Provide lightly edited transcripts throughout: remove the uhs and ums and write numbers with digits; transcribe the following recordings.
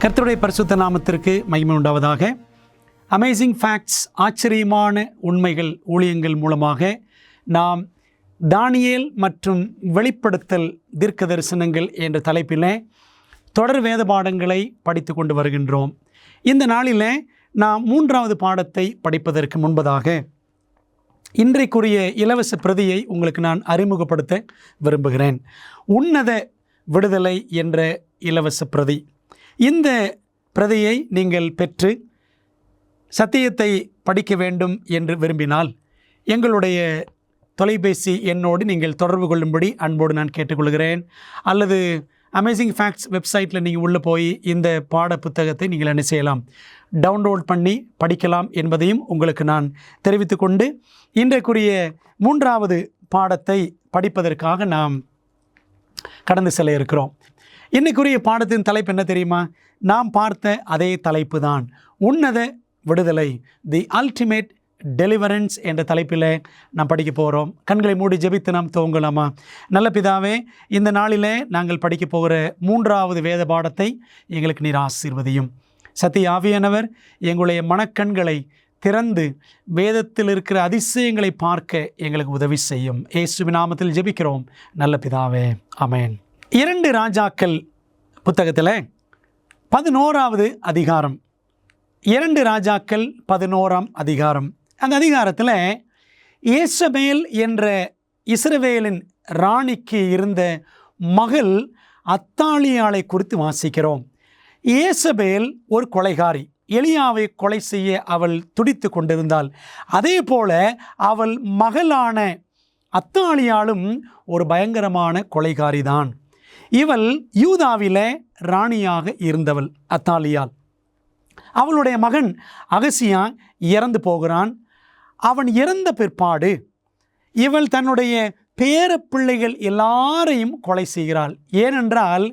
கர்த்தருடைய பரிசுத்த நாமத்திற்கு மகிமை உண்டாவதாக. அமேசிங் ஃபேக்ட்ஸ், ஆச்சரியமான உண்மைகள் ஊழியங்கள் மூலமாக நாம் தானியேல் மற்றும் வெளிப்படுத்தல் தீர்க்க தரிசனங்கள் என்ற தலைப்பில் தொடர் வேத பாடங்களை படித்து கொண்டு வருகின்றோம். இந்த நாளில் நாம் 3வது பாடத்தை படிப்பதற்கு முன்பதாக இன்றைக்குரிய இலவச பிரதியை உங்களுக்கு நான் அறிமுகப்படுத்த விரும்புகிறேன். உன்னத விடுதலை என்ற இலவச பிரதி. இந்த பிரதியை நீங்கள் பெற்று சத்தியத்தை படிக்க வேண்டும் என்று விரும்பினால் எங்களுடைய தொலைபேசி எண்ணோடு நீங்கள் தொடர்பு கொள்ளும்படி அன்போடு நான் கேட்டுக்கொள்கிறேன். அல்லது அமேசிங் ஃபேக்ட்ஸ் வெப்சைட்டில் நீங்கள் உள்ளே போய் இந்த பாட புத்தகத்தை நீங்கள் என்ன செய்யலாம், டவுன்லோட் பண்ணி படிக்கலாம் என்பதையும் உங்களுக்கு நான் தெரிவித்து கொண்டு இன்றைக்குரிய 3வது பாடத்தை படிப்பதற்காக நாம் கடந்து செல்ல இருக்கிறோம். இன்றைக்குரிய பாடத்தின் தலைப்பு என்ன தெரியுமா? நாம் பார்த்த அதே தலைப்பு தான், உன்னத விடுதலை, தி அல்டிமேட் டெலிவரன்ஸ் என்ற தலைப்பில் நாம் படிக்க போகிறோம். கண்களை மூடி ஜெபித்து நாம் துவங்கலாமா? நல்ல பிதாவே, இந்த நாளிலே நாங்கள் படிக்க போகிற 3வது வேத பாடத்தை எங்களுக்கு நீர் ஆசீர்வதியும். சத்திய ஆவியானவர் எங்களுடைய மனக்கண்களை திறந்து வேதத்தில் இருக்கிற அதிசயங்களை பார்க்க எங்களுக்கு உதவி செய்யும். இயேசுவின் நாமத்தில் ஜெபிக்கிறோம் நல்ல பிதாவே, ஆமென். 2 ராஜாக்கள் புத்தகத்தில் 11வது அதிகாரம், 2 ராஜாக்கள் 11ஆம் அதிகாரம். அந்த அதிகாரத்தில் ஏசபேல் என்ற இஸ்ரவேலின் ராணிக்கு இருந்த மகள் அத்தாலியாளை குறித்து வாசிக்கிறோம். ஏசபேல் ஒரு கொலைகாரி. எலியாவை கொலை செய்ய அவள் துடித்து கொண்டிருந்தாள். அதே போல அவள் மகளான அத்தாலியாளும் ஒரு பயங்கரமான கொலைகாரிதான். இவள் யூதாவிலே ராணியாக இருந்தவள் அத்தாலியாள். அவளுடைய மகன் அகசியா இறந்து போகிறான். அவன் இறந்த பிற்பாடு இவள் தன்னுடைய பேர பிள்ளைகள் எல்லாரையும் கொலை செய்கிறாள். ஏனென்றால்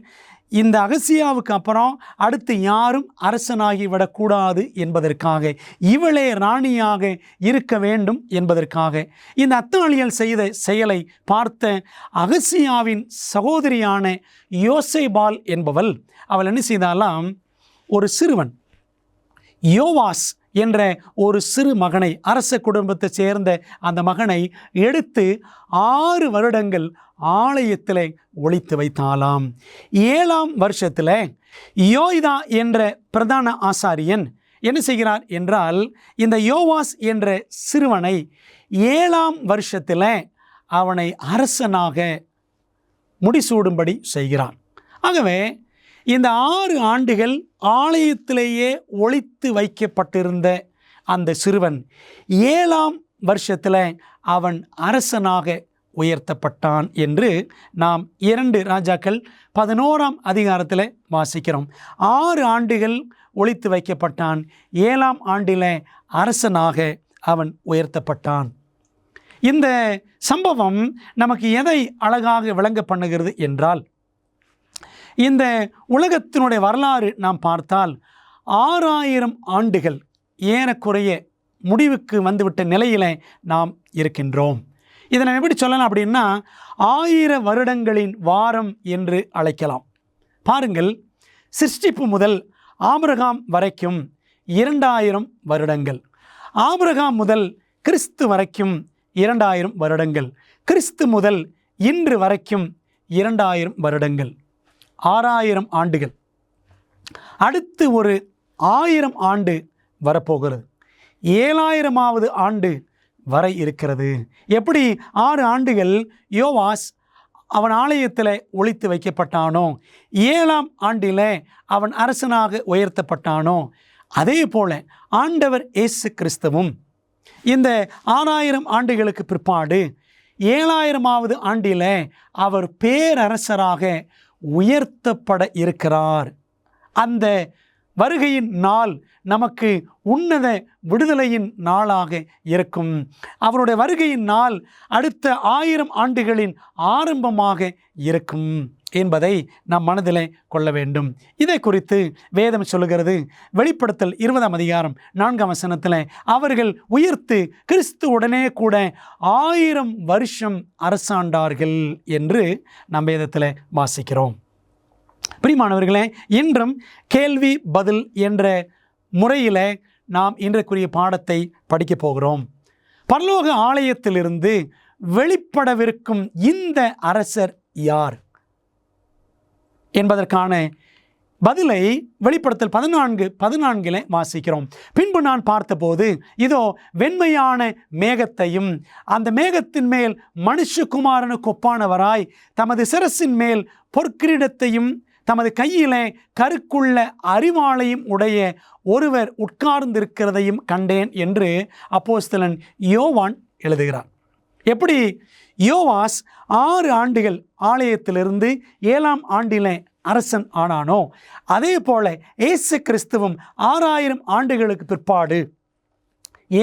இந்த அகசியாவுக்கு அப்புறம் அடுத்து யாரும் அரசனாகிவிடக்கூடாது என்பதற்காக, இவளே ராணியாக இருக்க வேண்டும் என்பதற்காக. இந்த அத்தாலியாள் செய்த செயலை பார்த்த அகசியாவின் சகோதரியான யோசேபால் என்பவள், அவள் என்ன செய்தாலாம், ஒரு சிறுவன் யோவாஸ் என்ற ஒரு சிறு மகனை, அரச குடும்பத்தை சேர்ந்த அந்த மகனை எடுத்து 6 வருடங்கள் ஆலயத்தில் ஒளித்து வைத்தாலாம். 7ஆம் வருஷத்தில் யோய்தா என்ற பிரதான ஆசாரியன் என்ன செய்கிறார் என்றால், இந்த யோவாஸ் என்ற சிறுவனை 7ஆம் வருஷத்தில் அவனை அரசனாக முடிசூடும்படி செய்கிறான். ஆகவே இந்த 6 ஆண்டுகள் ஆலயத்திலேயே ஒளித்து வைக்கப்பட்டிருந்த அந்த சிறுவன் 7ஆம் வருஷத்தில் அவன் அரசனாக உயர்த்தப்பட்டான் என்று நாம் 2 ராஜாக்கள் 11ஆம் அதிகாரத்தில் வாசிக்கிறோம். 6 ஆண்டுகள் ஒளித்து வைக்கப்பட்டான். 7ஆம் ஆண்டில் அரசனாக அவன் உயர்த்தப்பட்டான். இந்த சம்பவம் நமக்கு எதை அழகாக விளங்க பண்ணுகிறது என்றால், இந்த உலகத்தினுடைய வரலாறு நாம் பார்த்தால் 6000 ஆண்டுகள் ஏறக்குறைய முடிவுக்கு வந்துவிட்ட நிலையில் நாம் இருக்கின்றோம். இதை நம்ம எப்படி சொல்லலாம் அப்படின்னா, 1000 வருடங்களின் வாரம் என்று அழைக்கலாம். பாருங்கள், சிருஷ்டிப்பு முதல் ஆபிரகாம் வரைக்கும் 2000 வருடங்கள், ஆபிரகாம் முதல் கிறிஸ்து வரைக்கும் 2000 வருடங்கள், கிறிஸ்து முதல் இன்று வரைக்கும் 2000 வருடங்கள், 6000 ஆண்டுகள். அடுத்து ஒரு 1000 ஆண்டு வரப்போகிறது. 7000வது ஆண்டு வரை இருக்கிறது. எப்படி 6 ஆண்டுகள் யோவாஸ் அவன் ஆலயத்தில் ஒளித்து வைக்கப்பட்டானோ, 7ஆம் ஆண்டில் அவன் அரசனாக உயர்த்தப்பட்டானோ, அதே போல ஆண்டவர் இயேசு கிறிஸ்துவும் இந்த 6000 ஆண்டுகளுக்கு பிற்பாடு 7000வது ஆண்டில் அவர் பேரரசராக உயர்த்தப்பட இருக்கிறார். அந்த வருகையின் நாள் நமக்கு உன்னத விடுதலையின் நாளாக இருக்கும். அவருடைய வருகையின் நாள் அடுத்த 1000 ஆண்டுகளின் ஆரம்பமாக இருக்கும் என்பதை நாம் மனதில் கொள்ள வேண்டும். இதை குறித்து வேதம் சொல்லுகிறது. வெளிப்படுத்தல் 20ஆம் அதிகாரம் 4ஆம் வசனத்தில் அவர்கள் உயிர்த்து கிறிஸ்து உடனே கூட 1000 வருஷம் அரசாண்டார்கள் என்று நாம் வேதத்தில் வாசிக்கிறோம். பிரியமானவர்களே, இன்றும் கேள்வி பதில் என்ற முறையில் நாம் இன்றைக்குரிய பாடத்தை படிக்கப் போகிறோம். பரலோக ஆலயத்திலிருந்து வெளிப்படவிருக்கும் இந்த அரசர் யார் என்பதற்கான பதிலை வெளிப்படுத்தல் 14:14 வாசிக்கிறோம். பின்பு நான் பார்த்தபோது இதோ வெண்மையான மேகத்தையும் அந்த மேகத்தின் மேல் மனுஷகுமாரனுக்கு ஒப்பானவராய் தமது சிரசின் மேல் பொற்கிரீடத்தையும் தமது கையிலே கருக்குள்ள அரிவாளையும் உடைய ஒருவர் உட்கார்ந்திருக்கிறதையும் கண்டேன் என்று அப்போஸ்தலன் யோவான் எழுதுகிறார். எப்படி யோவாஸ் 6 ஆண்டுகள் ஆலயத்திலிருந்து 7ஆம் ஆண்டிலே அரசன் ஆனானோ, அதே போல இயேசு கிறிஸ்துவும் 6000 ஆண்டுகளுக்கு பிற்பாடு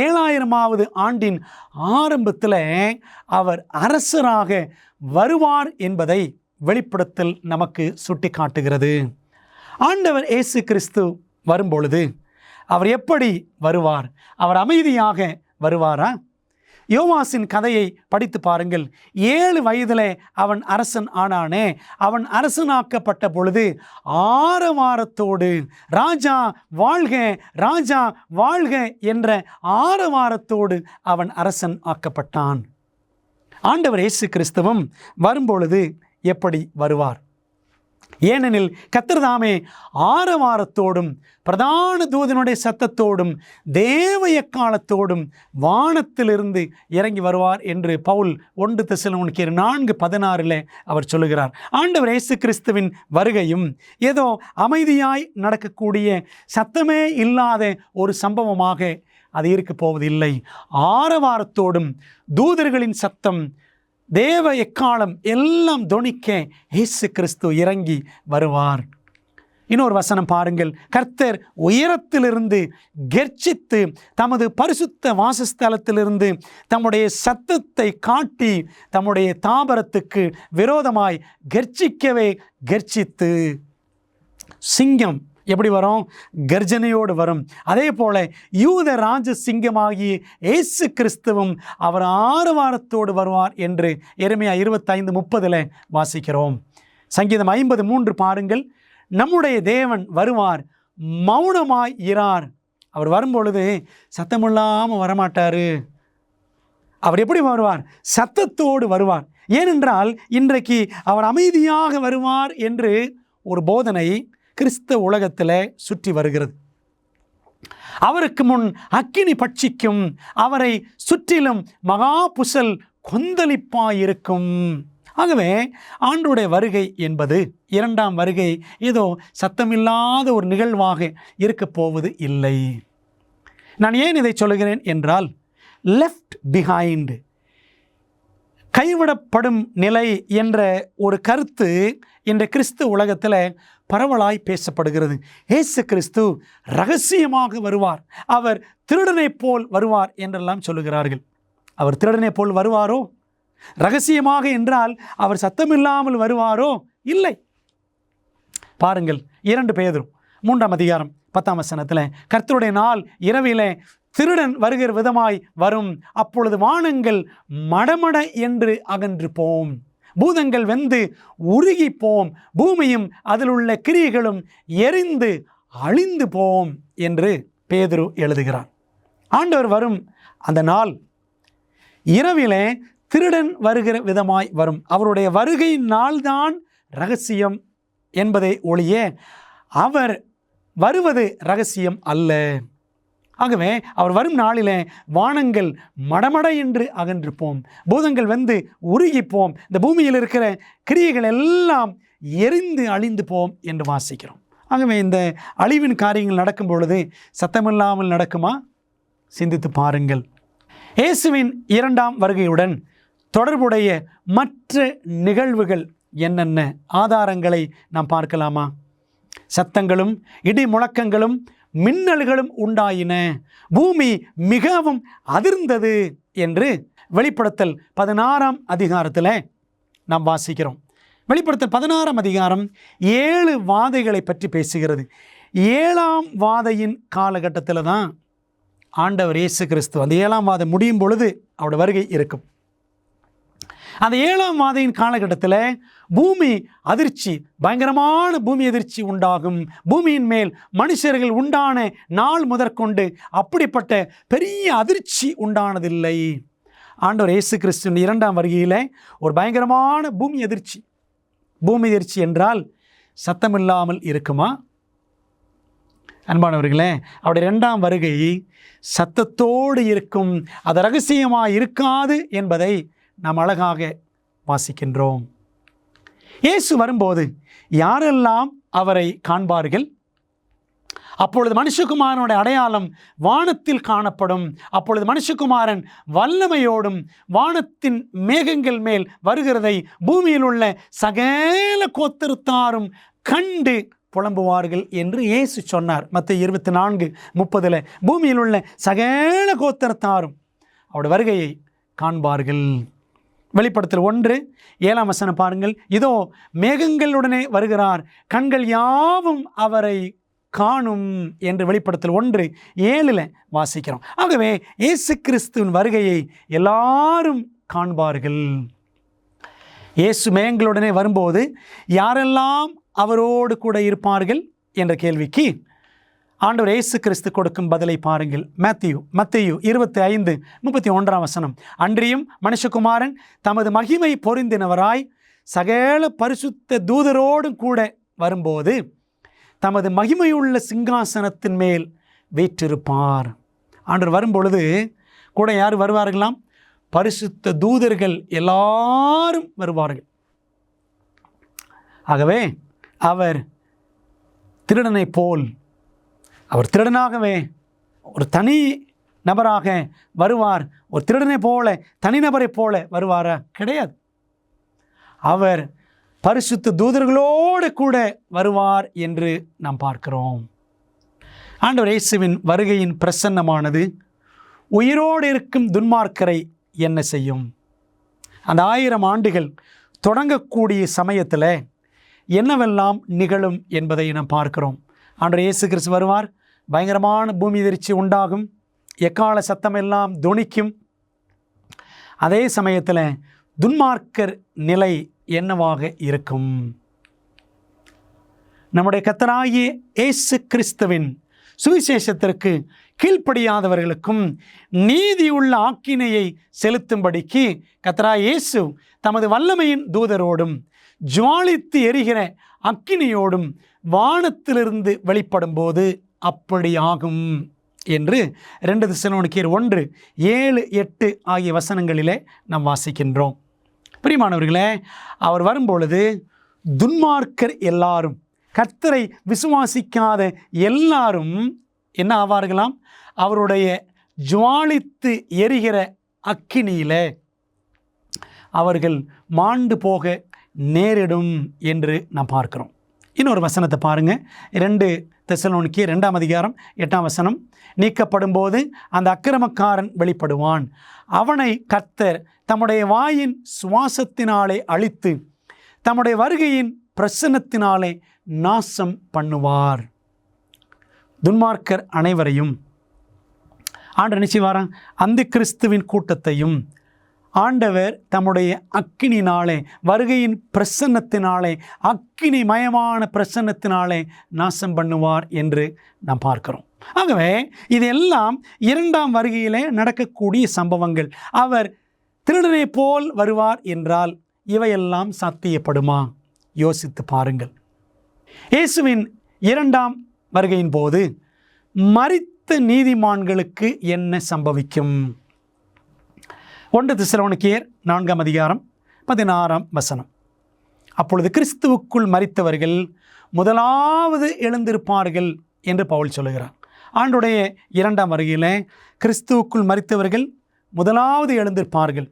7000வது ஆண்டின் ஆரம்பத்தில் அவர் அரசராக வருவார் என்பதை வெளிப்படுத்தல் நமக்கு சுட்டி காட்டுகிறது. ஆண்டவர் இயேசு கிறிஸ்து வரும்பொழுது அவர் எப்படி வருவார்? அவர் அமைதியாக வருவாரா? யோவாசின் கதையை படித்து பாருங்கள். 7 வயதிலே அவன் அரசன் ஆனானே, அவன் அரசனாக்கப்பட்ட பொழுது ஆரவாரத்தோடு ராஜா வாழ்க ராஜா வாழ்க என்ற ஆரவாரத்தோடு அவன் அரசன் ஆக்கப்பட்டான். ஆண்டவர் இயேசு கிறிஸ்துவும் வரும்பொழுது எப்படி வருவார்? ஏனெனில் கர்த்தர் தாமே ஆரவாரத்தோடும் பிரதான தூதனுடைய சத்தத்தோடும் தேவ எக்காலத்தோடும் வானத்திலிருந்து இறங்கி வருவார் என்று பவுல் 1 தெசலோனிக்கேயர் 4:16 அவர் சொல்லுகிறார். ஆண்டவர் இயேசு கிறிஸ்துவின் வருகையும் ஏதோ அமைதியாய் நடக்கக்கூடிய சத்தமே இல்லாத ஒரு சம்பவமாக அது இருக்க போவதில்லை. ஆரவாரத்தோடும் தூதர்களின் சத்தம் தேவ எக்காலம் எல்லாம் தொனிக்க இயேசு கிறிஸ்து இறங்கி வருவார். இன்னொரு வசனம் பாருங்கள். கர்த்தர் உயரத்திலிருந்து கெர்ச்சித்து தமது பரிசுத்த வாசஸ்தலத்திலிருந்து தம்முடைய சத்தத்தை காட்டி தம்முடைய தாபரத்துக்கு விரோதமாய் கெர்ச்சிக்கவே கெர்ச்சித்து, சிங்கம் எப்படி வரும்? கர்ஜனையோடு வரும். அதே போல யூத ராஜ சிங்கமாகி இயேசு கிறிஸ்துவும் அவர் ஆரவாரத்தோடு வருவார் என்று எரேமியா 25:30 வாசிக்கிறோம். சங்கீதம் 53 பாருங்கள். நம்முடைய தேவன் வருவார், மௌனமாய் இரார். அவர் வரும்பொழுது சத்தமில்லாமல் வரமாட்டார். அவர் எப்படி வருவார்? சத்தத்தோடு வருவார். ஏனென்றால் இன்றைக்கு அவர் அமைதியாக வருவார் என்று ஒரு போதனை கிறிஸ்தவ உலகத்தில் சுற்றி வருகிறது. அவருக்கு முன் அக்கினி பட்சிக்கும், அவரை சுற்றிலும் மகா புசல் கொந்தளிப்பாயிருக்கும். ஆகவே ஆண்டவருடைய வருகை என்பது 2ஆம் வருகை ஏதோ சத்தமில்லாத ஒரு நிகழ்வாக இருக்க போவது இல்லை. நான் ஏன் இதை சொல்லுகிறேன் என்றால், லெஃப்ட் பிஹைண்ட், கைவிடப்படும் நிலை என்ற ஒரு கருத்து இன்று கிறிஸ்து உலகத்தில் பரவலாய் பேசப்படுகிறது. இயேசு கிறிஸ்து ரகசியமாக வருவார், அவர் திருடனைப் போல் வருவார் என்றெல்லாம் சொல்லுகிறார்கள். அவர் திருடனைப் போல் வருவாரோ? ரகசியமாக என்றால் அவர் சத்தமில்லாமல் வருவாரோ? இல்லை. பாருங்கள், 2 பேதுரு 3ஆம் அதிகாரம் 10ஆம் வசனத்தில், கர்த்தருடைய நாள் இரவிலே திருடன் வருகிற விதமாய் வரும், அப்பொழுது வானங்கள் மடமட என்று அகன்று போம், பூதங்கள் வெந்து உருகி போம், பூமியும் அதில் உள்ள கிரியைகளும் எரிந்து அழிந்து போம் என்று பேதுரு எழுதுகிறார். ஆண்டவர் வரும் அந்த நாள் இரவிலே திருடன் வருகிற விதமாய் வரும். அவருடைய வருகை நாள்தான் ரகசியம் என்பதை ஒழிய அவர் வருவது ரகசியம் அல்ல. ஆகவே அவர் வரும் நாளிலே வானங்கள் மடமட என்று அகன்று போம், பூதங்கள் வந்து உருகிப்போம், இந்த பூமியில் இருக்கிற கிரியைகள் எல்லாம் எரிந்து அழிந்து போம் என்று வாசிக்கிறோம். ஆகவே இந்த அழிவின் காரியங்கள் நடக்கும் பொழுது சத்தமில்லாமல் நடக்குமா? சிந்தித்து பாருங்கள். இயேசுவின் 2ஆம் வருகையுடன் தொடர்புடைய மற்ற நிகழ்வுகள் என்னென்ன ஆதாரங்களை நாம் பார்க்கலாமா? சத்தங்களும் இடி முழக்கங்களும் மின்னல்களும் உண்டாயின, பூமி மிகவும் அதிர்ந்தது என்று வெளிப்படுத்தல் 16ஆம் அதிகாரத்தில் நாம் வாசிக்கிறோம். வெளிப்படுத்தல் 16ஆம் அதிகாரம் 7 வாதைகளை பற்றி பேசுகிறது. 7ஆம் வாதையின் காலகட்டத்தில் தான் ஆண்டவர் இயேசு கிறிஸ்து, அந்த 7ஆம் வாதை முடியும் பொழுது அவருடைய வருகை இருக்கும். அந்த 7ஆம் வாதையின் காலகட்டத்தில் பூமி அதிர்ச்சி, பயங்கரமான பூமி அதிர்ச்சி உண்டாகும். பூமியின் மேல் மனுஷர்கள் உண்டான நாள் முதற்கொண்டு அப்படிப்பட்ட பெரிய அதிர்ச்சி உண்டானதில்லை. ஆண்டவர் இயேசு கிறிஸ்துவின் 2ஆம் வருகையில் ஒரு பயங்கரமான பூமி அதிர்ச்சி. பூமி அதிர்ச்சி என்றால் சத்தமில்லாமல் இருக்குமா? அன்பானவர்களே, அவருடைய 2ஆம் வருகை சத்தத்தோடு இருக்கும். அது ரகசியமாக இருக்காது என்பதை நாம் அழகாக வாசிக்கின்றோம். இயேசு வரும்போது யாரெல்லாம் அவரை காண்பார்கள்? அப்பொழுது மனுஷகுமாரனுடைய அடையாளம் வானத்தில் காணப்படும். அப்பொழுது மனுஷகுமாரன் வல்லமையோடும் வானத்தின் மேகங்கள் மேல் வருகிறதை பூமியில் உள்ள சகல கோத்திரத்தாரும் கண்டு புலம்புவார்கள் என்று இயேசு சொன்னார். மத்தேயு 24:30 பூமியில் உள்ள சகல கோத்திரத்தாரும் அவருடைய வருகையை காண்பார்கள். வெளிப்படுத்தல் 1:7 பாருங்கள். இதோ மேகங்களுடனே வருகிறார், கண்கள் யாவும் அவரை காணும் என்று வெளிப்படுத்தல் 1:7 வாசிக்கிறோம். ஆகவே இயேசு கிறிஸ்துவின் வருகையை எல்லாரும் காண்பார்கள். இயேசு மேகங்களுடனே வரும்போது யாரெல்லாம் அவரோடு கூட இருப்பார்கள் என்ற கேள்விக்கு ஆண்டவர் இயேசு கிறிஸ்து கொடுக்கும் பதிலை பாருங்கள். மத்தேயு 25:31 அன்றியும் மனுஷகுமாரன் தமது மகிமை பொருந்தினவராய் சகல பரிசுத்த தூதரோடும் கூட வரும்போது தமது மகிமையுள்ள சிங்காசனத்தின் மேல் வீற்றிருப்பார். ஆண்டவர் வரும்பொழுது கூட யார் வருவார்களாம்? பரிசுத்த தூதர்கள் எல்லாரும் வருவார்கள். ஆகவே அவர் திருடனை போல், அவர் திருடனாகவே ஒரு தனி நபராக வருவார். ஒரு திருடனை போல, தனிநபரை போல வருவாரா? கிடையாது. அவர் பரிசுத்த தூதர்களோடு கூட வருவார் என்று நாம் பார்க்கிறோம். ஆண்டவர் இயேசுவின் வருகையின் பிரசன்னமானது உயிரோடு இருக்கும் துன்மார்க்கரை என்ன செய்யும்? அந்த 1000 ஆண்டுகள் தொடங்கக்கூடிய சமயத்தில் என்னவெல்லாம் நிகழும் என்பதை நாம் பார்க்கிறோம். ஆண்டவர் இயேசு கிறிஸ்து வருவார், பயங்கரமான பூமி அதிர்ச்சி உண்டாகும், எக்கால சத்தமெல்லாம் தொனிக்கும். அதே சமயத்தில் துன்மார்க்கர் நிலை என்னவாக இருக்கும்? நம்முடைய கர்த்தராகிய இயேசு கிறிஸ்துவின் சுவிசேஷத்திற்கு கீழ்ப்படியாதவர்களுக்கும் நீதியுள்ள ஆக்கினையை செலுத்தும்படிக்கு கர்த்தராகிய இயேசு தமது வல்லமையின் தூதரோடும் ஜுவாலித்து எரிகிற அக்கினியோடும் வானத்திலிருந்து வெளிப்படும் போது அப்படி ஆகும் என்று 2 தெசலோனிக்கேயர் 1:7-8 ஆகிய வசனங்களிலே நாம் வாசிக்கின்றோம். பிரியமானவர்களே, அவர் வரும்பொழுது துன்மார்க்கர் எல்லாரும், கர்த்தரை விசுவாசிக்காத எல்லாரும் என்ன ஆவார்களாம்? அவருடைய ஜுவாலித்து எரிகிற அக்கினியிலே அவர்கள் மாண்டு போக நேரிடும் என்று நாம் பார்க்கிறோம். இன்னொரு வசனத்தை பாருங்க. 2 தெசலோனிக்கேயர் 2:8 நீக்கப்படும் போது அந்த அக்கிரமக்காரன் வெளிப்படுவான், அவனை கர்த்தர் தம்முடைய வாயின் சுவாசத்தினாலே அழித்து தம்முடைய வருகையின் பிரசன்னத்தினாலே நாசம் பண்ணுவார். துன்மார்க்கர் அனைவரையும் ஆண்டவர் நிச்சயவாரா அந்த கிறிஸ்துவின் கூட்டத்தையும் ஆண்டவர் தம்முடைய அக்கினினாலே, வருகையின் பிரசன்னத்தினாலே, அக்கினி மயமான பிரசன்னத்தினாலே நாசம் பண்ணுவார் என்று நாம் பார்க்கிறோம். ஆகவே இதெல்லாம் 2ஆம் வருகையிலே நடக்கக்கூடிய சம்பவங்கள். அவர் திருடனை போல் வருவார் என்றால் இவையெல்லாம் சாத்தியப்படுமா? யோசித்து பாருங்கள். இயேசுவின் 2ஆம் வருகையின் போது மரித்த நீதிமான்களுக்கு என்ன சம்பவிக்கும்? 1 தெசலோனிக்கேயர் 4:16 அப்பொழுது கிறிஸ்துவுக்குள் மரித்தவர்கள் முதலாவது எழுந்திருப்பார்கள் என்று பவுல் சொல்லுகிறார். ஆண்டுடைய 2ஆம் வருகையில் கிறிஸ்துவுக்குள் மரித்தவர்கள் முதலாவது எழுந்திருப்பார்கள்.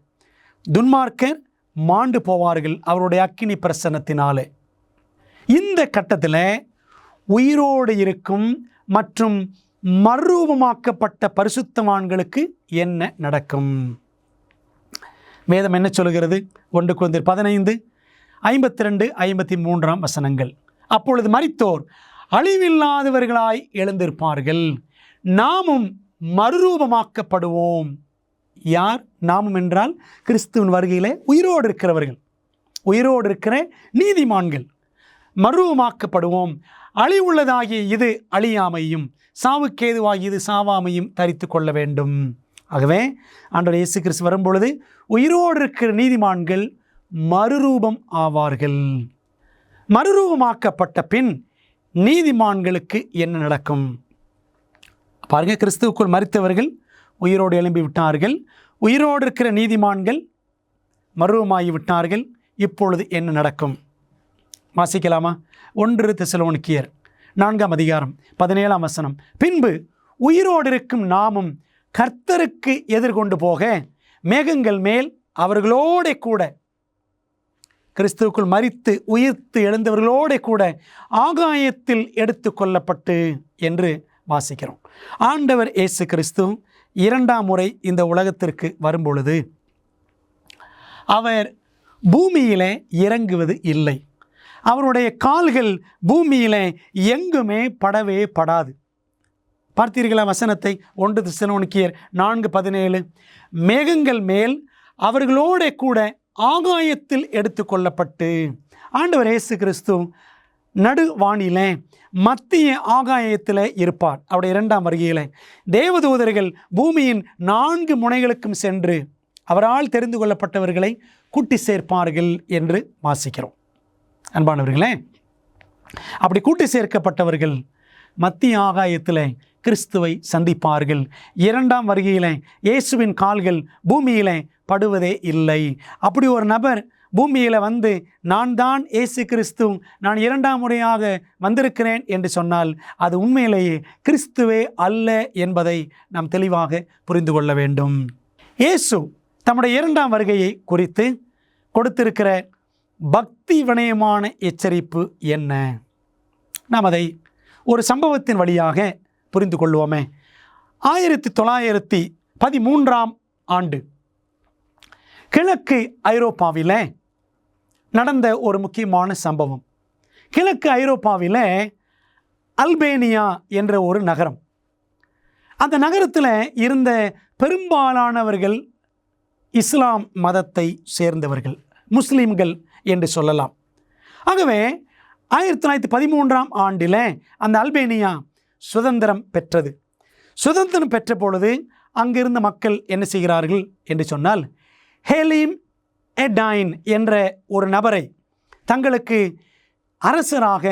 துன்மார்க்கர் மாண்டு போவார்கள் அவருடைய அக்கினி பிரசன்னத்தினாலே. இந்த கட்டத்தில் உயிரோடு இருக்கும் மற்றும் மறுரூபமாக்கப்பட்ட பரிசுத்தவான்களுக்கு என்ன நடக்கும்? வேதம் என்ன சொல்கிறது? 1 கொரிந்தியர் 15:52-53 அப்பொழுது மரித்தோர் அழிவில்லாதவர்களாய் எழுந்திருப்பார்கள், நாமும் மறுரூபமாக்கப்படுவோம். யார் நாமும் என்றால் கிறிஸ்துவின் வருகையிலே உயிரோடு இருக்கிறவர்கள். உயிரோடு இருக்கிற நீதிமான்கள் மறுரூபமாக்கப்படுவோம். அழிவுள்ளதாகிய இது அழியாமையும் சாவுக்கேதுவாகிய இது சாவாமையும் தரித்து கொள்ள வேண்டும். ஆகவே ஆண்டவர் இயேசு கிறிஸ்து வரும்பொழுது உயிரோடு இருக்கிற நீதிமான்கள் மறுரூபம் ஆவார்கள். மறுரூபமாக்கப்பட்ட பின் நீதிமான்களுக்கு என்ன நடக்கும் பாருங்க. கிறிஸ்துவுக்குள் மரித்தவர்கள் உயிரோடு எழும்பி விட்டார்கள். உயிரோடு இருக்கிற நீதிமான்கள் மறுரூபமாகி விட்டார்கள். இப்பொழுது என்ன நடக்கும் வாசிக்கலாமா? 1 தெசலோனிக்கேயர் 4ஆம் அதிகாரம் 17ஆம் வசனம். பின்பு உயிரோடு இருக்கும் நாமும் கர்த்தருக்கு எதிர்கொண்டு போக மேகங்கள் மேல் அவர்களோட கூட, கிறிஸ்துவுக்குள் மரித்து உயிர்த்து எழுந்தவர்களோட கூட ஆகாயத்தில் எடுத்து கொள்ளப்பட்டு என்று வாசிக்கிறோம். ஆண்டவர் இயேசு கிறிஸ்து 2ஆம் முறை இந்த உலகத்திற்கு வரும்பொழுது அவர் பூமியிலே இறங்குவது இல்லை. அவருடைய கால்கள் பூமியிலே எங்குமே படவே படாது. பார்த்தீர்களா வசனத்தை? 1 தெசலோனிக்கேயர் 4:17. மேகங்கள் மேல் அவர்களோட கூட ஆகாயத்தில் எடுத்து கொள்ளப்பட்டு. ஆண்டவர் இயேசு கிறிஸ்து நடுவானிலே மத்திய ஆகாயத்தில் இருப்பார். அவருடைய 2ஆம் வருகையில் தேவதூதர்கள் பூமியின் 4 முனைகளுக்கும் சென்று அவரால் தெரிந்து கொள்ளப்பட்டவர்களை கூட்டி சேர்ப்பார்கள் என்று வாசிக்கிறோம். அன்பானவர்களே, அப்படி கூட்டி சேர்க்கப்பட்டவர்கள் மத்திய ஆகாயத்தில் கிறிஸ்துவை சந்திப்பார்கள். 2ஆம் வருகையில் இயேசுவின் கால்கள் பூமியில் படுவதே இல்லை. அப்படி ஒரு நபர் பூமியில் வந்து நான் தான் இயேசு கிறிஸ்து, நான் 2ஆம் முறையாக வந்திருக்கிறேன் என்று சொன்னால் அது உண்மையிலேயே கிறிஸ்துவே அல்ல என்பதை நாம் தெளிவாக புரிந்து கொள்ள வேண்டும். இயேசு தம்முடைய 2ஆம் வருகையை குறித்து கொடுத்திருக்கிற பக்தி வினயமான எச்சரிப்பு என்ன? நாம் அதை ஒரு சம்பவத்தின் வழியாக புரிந்து கொள்வோமே. 1913ஆம் ஆண்டு கிழக்கு ஐரோப்பாவில் நடந்த ஒரு முக்கியமான சம்பவம். கிழக்கு ஐரோப்பாவில் அல்பேனியா என்ற ஒரு நகரம். அந்த நகரத்தில் இருந்த பெரும்பாலானவர்கள் இஸ்லாம் மதத்தை சேர்ந்தவர்கள், முஸ்லீம்கள் என்று சொல்லலாம். ஆகவே 1913ஆம் ஆண்டில் அந்த அல்பேனியா சுதந்திரம் பெற்றது. சுதந்திரம் பெற்ற பொழுது அங்கிருந்த மக்கள் என்ன செய்கிறார்கள் என்று சொன்னால், ஹெலீம் எடைன் என்ற ஒரு நபரை தங்களுக்கு அரசராக,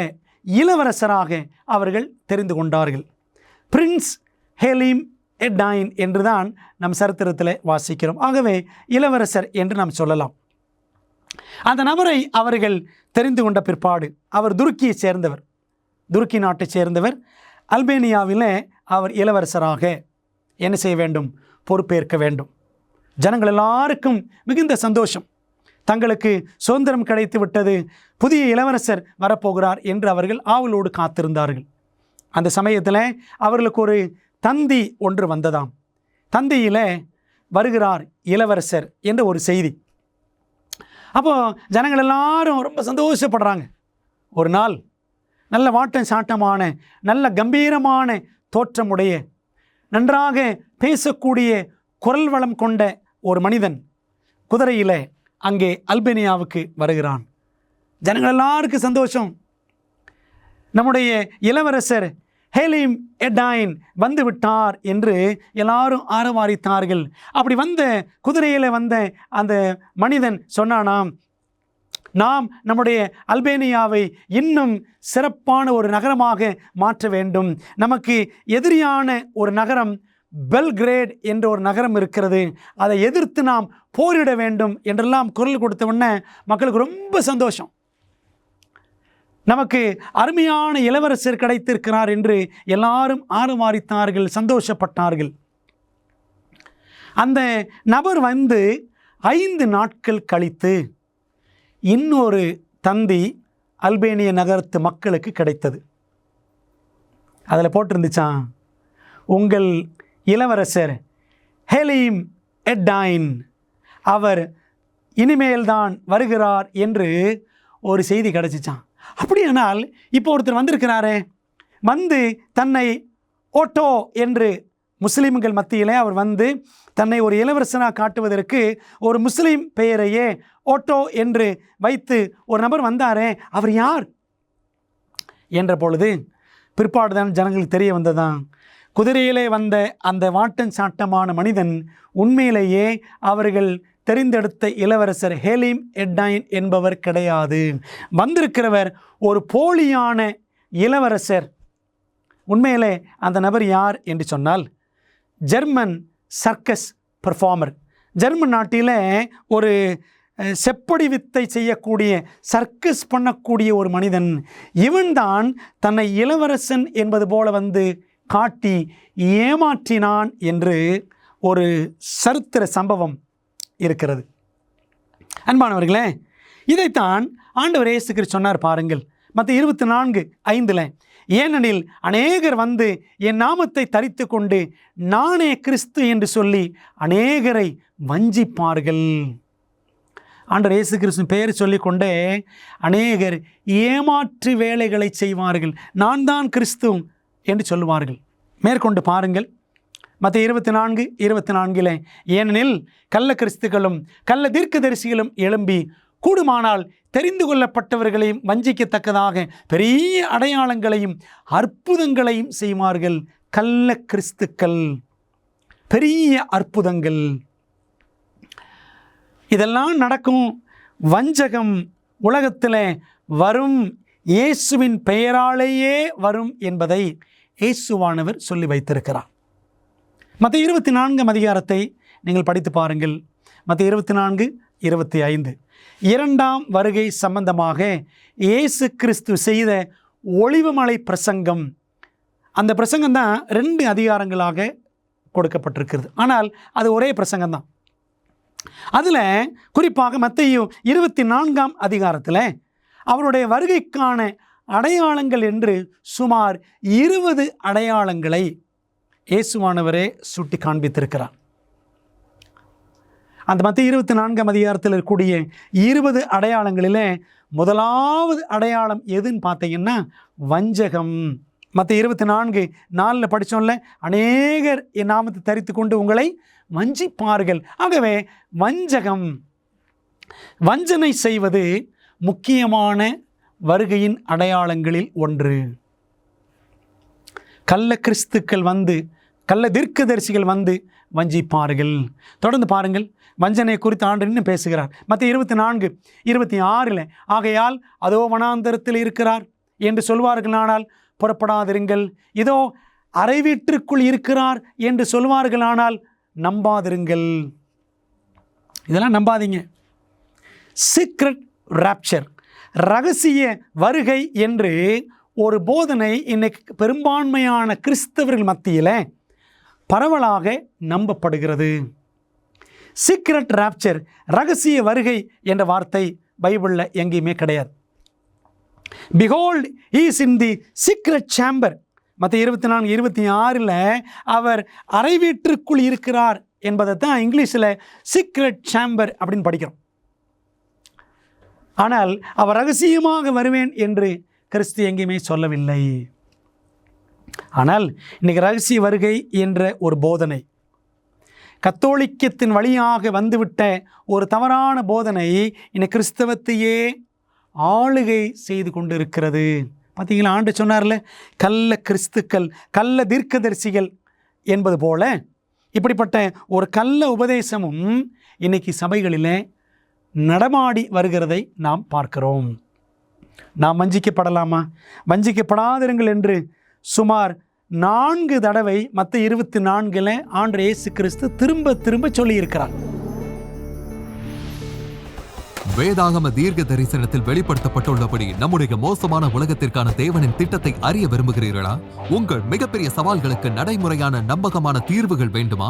இளவரசராக அவர்கள் தெரிந்து கொண்டார்கள். பிரின்ஸ் ஹெலீம் எடைன் என்றுதான் நம் சரித்திரத்தில் வாசிக்கிறோம். ஆகவே இளவரசர் என்று நாம் சொல்லலாம். அந்த நபரை அவர்கள் தெரிந்து கொண்ட பிற்பாடு, அவர் துருக்கியை சேர்ந்தவர், துருக்கி நாட்டை சேர்ந்தவர். அல்பேனியாவில் அவர் இளவரசராக என்ன செய்ய வேண்டும்? பொறுப்பேற்க வேண்டும். ஜனங்கள் எல்லாருக்கும் மிகுந்த சந்தோஷம். தங்களுக்கு சுதந்திரம் கிடைத்து விட்டது, புதிய இளவரசர் வரப்போகிறார் என்று அவர்கள் ஆவலோடு காத்திருந்தார்கள். அந்த சமயத்தில் அவர்களுக்கு ஒரு தந்தி ஒன்று வந்ததாம். தந்தியில் வருகிறார் இளவரசர் என்ற ஒரு செய்தி. அப்போது ஜனங்கள் எல்லாரும் ரொம்ப சந்தோஷப்படுறாங்க. ஒரு நாள் நல்ல வாட்டம் சாட்டமான, நல்ல கம்பீரமான தோற்றமுடைய, நன்றாக பேசக்கூடிய குரல் வளம் கொண்ட ஒரு மனிதன் குதிரையில் அங்கே அல்பேனியாவுக்கு வருகிறான். ஜனங்கள் எல்லாருக்கும் சந்தோஷம். நம்முடைய இளவரசர் ஹெலீம் எடைன் வந்து விட்டார் என்று எல்லாரும் ஆரவாரித்தார்கள். அப்படி வந்த குதிரையில் வந்த அந்த மனிதன் சொன்னானாம், நாம் நம்முடைய அல்பேனியாவை இன்னும் சிறப்பான ஒரு நகரமாக மாற்ற வேண்டும். நமக்கு எதிரியான ஒரு நகரம் பெல்கிரேட் என்ற ஒரு நகரம் இருக்கிறது, அதை எதிர்த்து நாம் போரிட வேண்டும் என்றெல்லாம் குரல் கொடுத்த உடனே மக்களுக்கு ரொம்ப சந்தோஷம். நமக்கு அருமையான இளவரசர் கிடைத்திருக்கிறார் என்று எல்லாரும் ஆரவாரித்தார்கள், சந்தோஷப்பட்டார்கள். அந்த நபர் வந்து 5 நாட்கள் கழித்து இன்னொரு தந்தி அல்பேனிய நகரத்து மக்களுக்கு கிடைத்தது. அதில் போட்டிருந்துச்சான், உங்கள் இளவரசர் ஹெலீம் எடைன் அவர் இனிமேல்தான் வருகிறார் என்று ஒரு செய்தி கிடைச்சிச்சான். அப்படியானால் இப்போ ஒருத்தர் வந்திருக்கிறாரே, வந்து தன்னை ஓட்டோ என்று முஸ்லீம்கள் மத்தியிலே அவர் வந்து தன்னை ஒரு இளவரசனாக காட்டுவதற்கு ஒரு முஸ்லீம் பெயரையே ஓட்டோ என்று வைத்து ஒரு நபர் வந்தாரே, அவர் யார் என்ற பொழுது பிற்பாடுதான் ஜனங்களுக்கு தெரிய வந்ததான், குதிரையிலே வந்த அந்த வாட்டன் சாட்டமான மனிதன் உண்மையிலேயே அவர்கள் தெரிந்தெடுத்த இளவரசர் ஹேலிம் எட்டைன் என்பவர் கிடையாது. வந்திருக்கிறவர் ஒரு போலியான இளவரசர். உண்மையிலே அந்த நபர் யார் என்று சொன்னால் ஜெர்மன் சர்க்கஸ் பெர்ஃபார்மர். ஜெர்மன் நாட்டில் ஒரு செப்படி வித்தை செய்யக்கூடிய, சர்க்கஸ் பண்ணக்கூடிய ஒரு மனிதன். இவன்தான் தன்னை இளவரசன் என்பது போல வந்து காட்டி ஏமாற்றினான் என்று ஒரு சரித்திர சம்பவம் இருக்கிறது. அன்பானவர்களே, இதைத்தான் ஆண்டவர் இயேசு கிறிஸ்து சொன்னார் பாருங்கள், மத்தேயு 24:5, ஏனெனில் அநேகர் வந்து என் நாமத்தை தரித்து கொண்டு நானே கிறிஸ்து என்று சொல்லி அநேகரை வஞ்சிப்பார்கள். ஆண்டவர் இயேசு கிறிஸ்து பெயர் சொல்லிக்கொண்டே அநேகர் ஏமாற்று வேலைகளை செய்வார்கள். நான் தான் கிறிஸ்து என்று சொல்லுவார்கள். மேற்கொண்டு பாருங்கள், மத்தேயு 24:24, ஏனெனில் கள்ள கிறிஸ்துகளும் கள்ள தீர்க்கதரிசிகளும் எழும்பி கூடுமானால் தெரிந்து கொள்ளப்பட்டவர்களையும் வஞ்சிக்கத்தக்கதாக பெரிய அடையாளங்களையும் அற்புதங்களையும் செய்வார்கள். கள்ள கிறிஸ்துக்கள், பெரிய அற்புதங்கள், இதெல்லாம் நடக்கும். வஞ்சகம் உலகத்தில் வரும், இயேசுவின் பெயராலேயே வரும் என்பதை இயேசுவானவர் சொல்லி வைத்திருக்கிறார். மத்தேயு 24 நீங்கள் படித்து பாருங்கள். மத்தேயு 24:25, இரண்டாம் வருகை சம்பந்தமாக இயேசு கிறிஸ்து செய்த ஒலிவமலை பிரசங்கம். அந்த பிரசங்கம் தான் 2 அதிகாரங்களாக கொடுக்கப்பட்டிருக்கிறது. ஆனால் அது ஒரே பிரசங்கம்தான். அதில் குறிப்பாக மத்தேயு 24 அவருடைய வருகைக்கான அடையாளங்கள் என்று சுமார் 20 அடையாளங்களை இயேசுவானவரே சுட்டி காண்பித்திருக்கிறார். அந்த மத்தேயு 24 இருக்கக்கூடிய 20 அடையாளங்களிலே முதலாவது அடையாளம் எதுன்னு பார்த்தீங்கன்னா வஞ்சகம். மத்தேயு 24:4 படித்தோம்ல, அநேகர் என் நாமத்தை தரித்து கொண்டு உங்களை வஞ்சிப்பார்கள். ஆகவே வஞ்சகம், வஞ்சனை செய்வது முக்கியமான வருகையின் அடையாளங்களில் ஒன்று. கள்ள கிறிஸ்துக்கள் வந்து, கள்ள தீர்க்கதரிசிகள் வந்து வஞ்சிப்பார்கள். தொடர்ந்து பாருங்கள், வஞ்சனை குறித்து ஆண்டு இன்னும் பேசுகிறார். மத்தேயு 24:26, ஆகையால் அதோ வனாந்தரத்தில் இருக்கிறார் என்று சொல்வார்களானால் புறப்படாதிருங்கள், இதோ அறை வீட்டிற்குள் இருக்கிறார் என்று சொல்வார்களானால் நம்பாதிருங்கள். இதெல்லாம் நம்பாதீங்க. சீக்ரெட் ராப்சர், ரகசிய வருகை என்று ஒரு போதனை இன்னைக்கு பெரும்பான்மையான கிறிஸ்தவர்கள் மத்தியில் பரவலாக நம்பப்படுகிறது. சீக்ரெட் ராப்சர், ரகசிய வருகை என்ற வார்த்தை பைபிளில் எங்கேயுமே கிடையாது. Behold is in the secret chamber, மத்தேயு 24:26 அவர் அறை வீட்டிற்குள் இருக்கிறார் என்பதை தான் இங்கிலீஷில் சீக்ரெட் சேம்பர் அப்படின்னு படிக்கிறோம். ஆனால் அவர் ரகசியமாக வருவேன் என்று கிறிஸ்து எங்கேயுமே சொல்லவில்லை. ஆனால் இன்றைக்கி ரகசிய வருகை என்ற ஒரு போதனை, கத்தோலிக்கத்தின் வழியாக வந்துவிட்ட ஒரு தவறான போதனை இன்னைக்கு கிறிஸ்தவத்தையே ஆளுகை செய்து கொண்டு இருக்கிறது. பார்த்தீங்களா, ஆண்டு சொன்னார்ல, கள்ள கிறிஸ்துக்கள் கள்ள தீர்க்கதரிசிகள் என்பது போல இப்படிப்பட்ட ஒரு கள்ள உபதேசமும் இன்னைக்கு சபைகளில் நடமாடி வருகிறதை நாம் பார்க்கிறோம். நாம் வஞ்சிக்கப்படலாமா? வஞ்சிக்கப்படாதிருங்கள் என்று சுமார் 4 தடவை மத்தேயு 24 ஆண்டவர் இயேசு கிறிஸ்து திரும்ப சொல்லியிருக்கிறார். வேதாகம தீர்க்க தரிசனத்தில் வெளிப்படுத்தப்பட்டுள்ளபடி நம்முடைய மோசமான உலகத்திற்கான தேவனின் திட்டத்தை அறிய விரும்புகிறீர்களா? உங்கள் மிகப்பெரிய சவால்களுக்கு நடைமுறையான நம்பகமான தீர்வுகள் வேண்டுமா?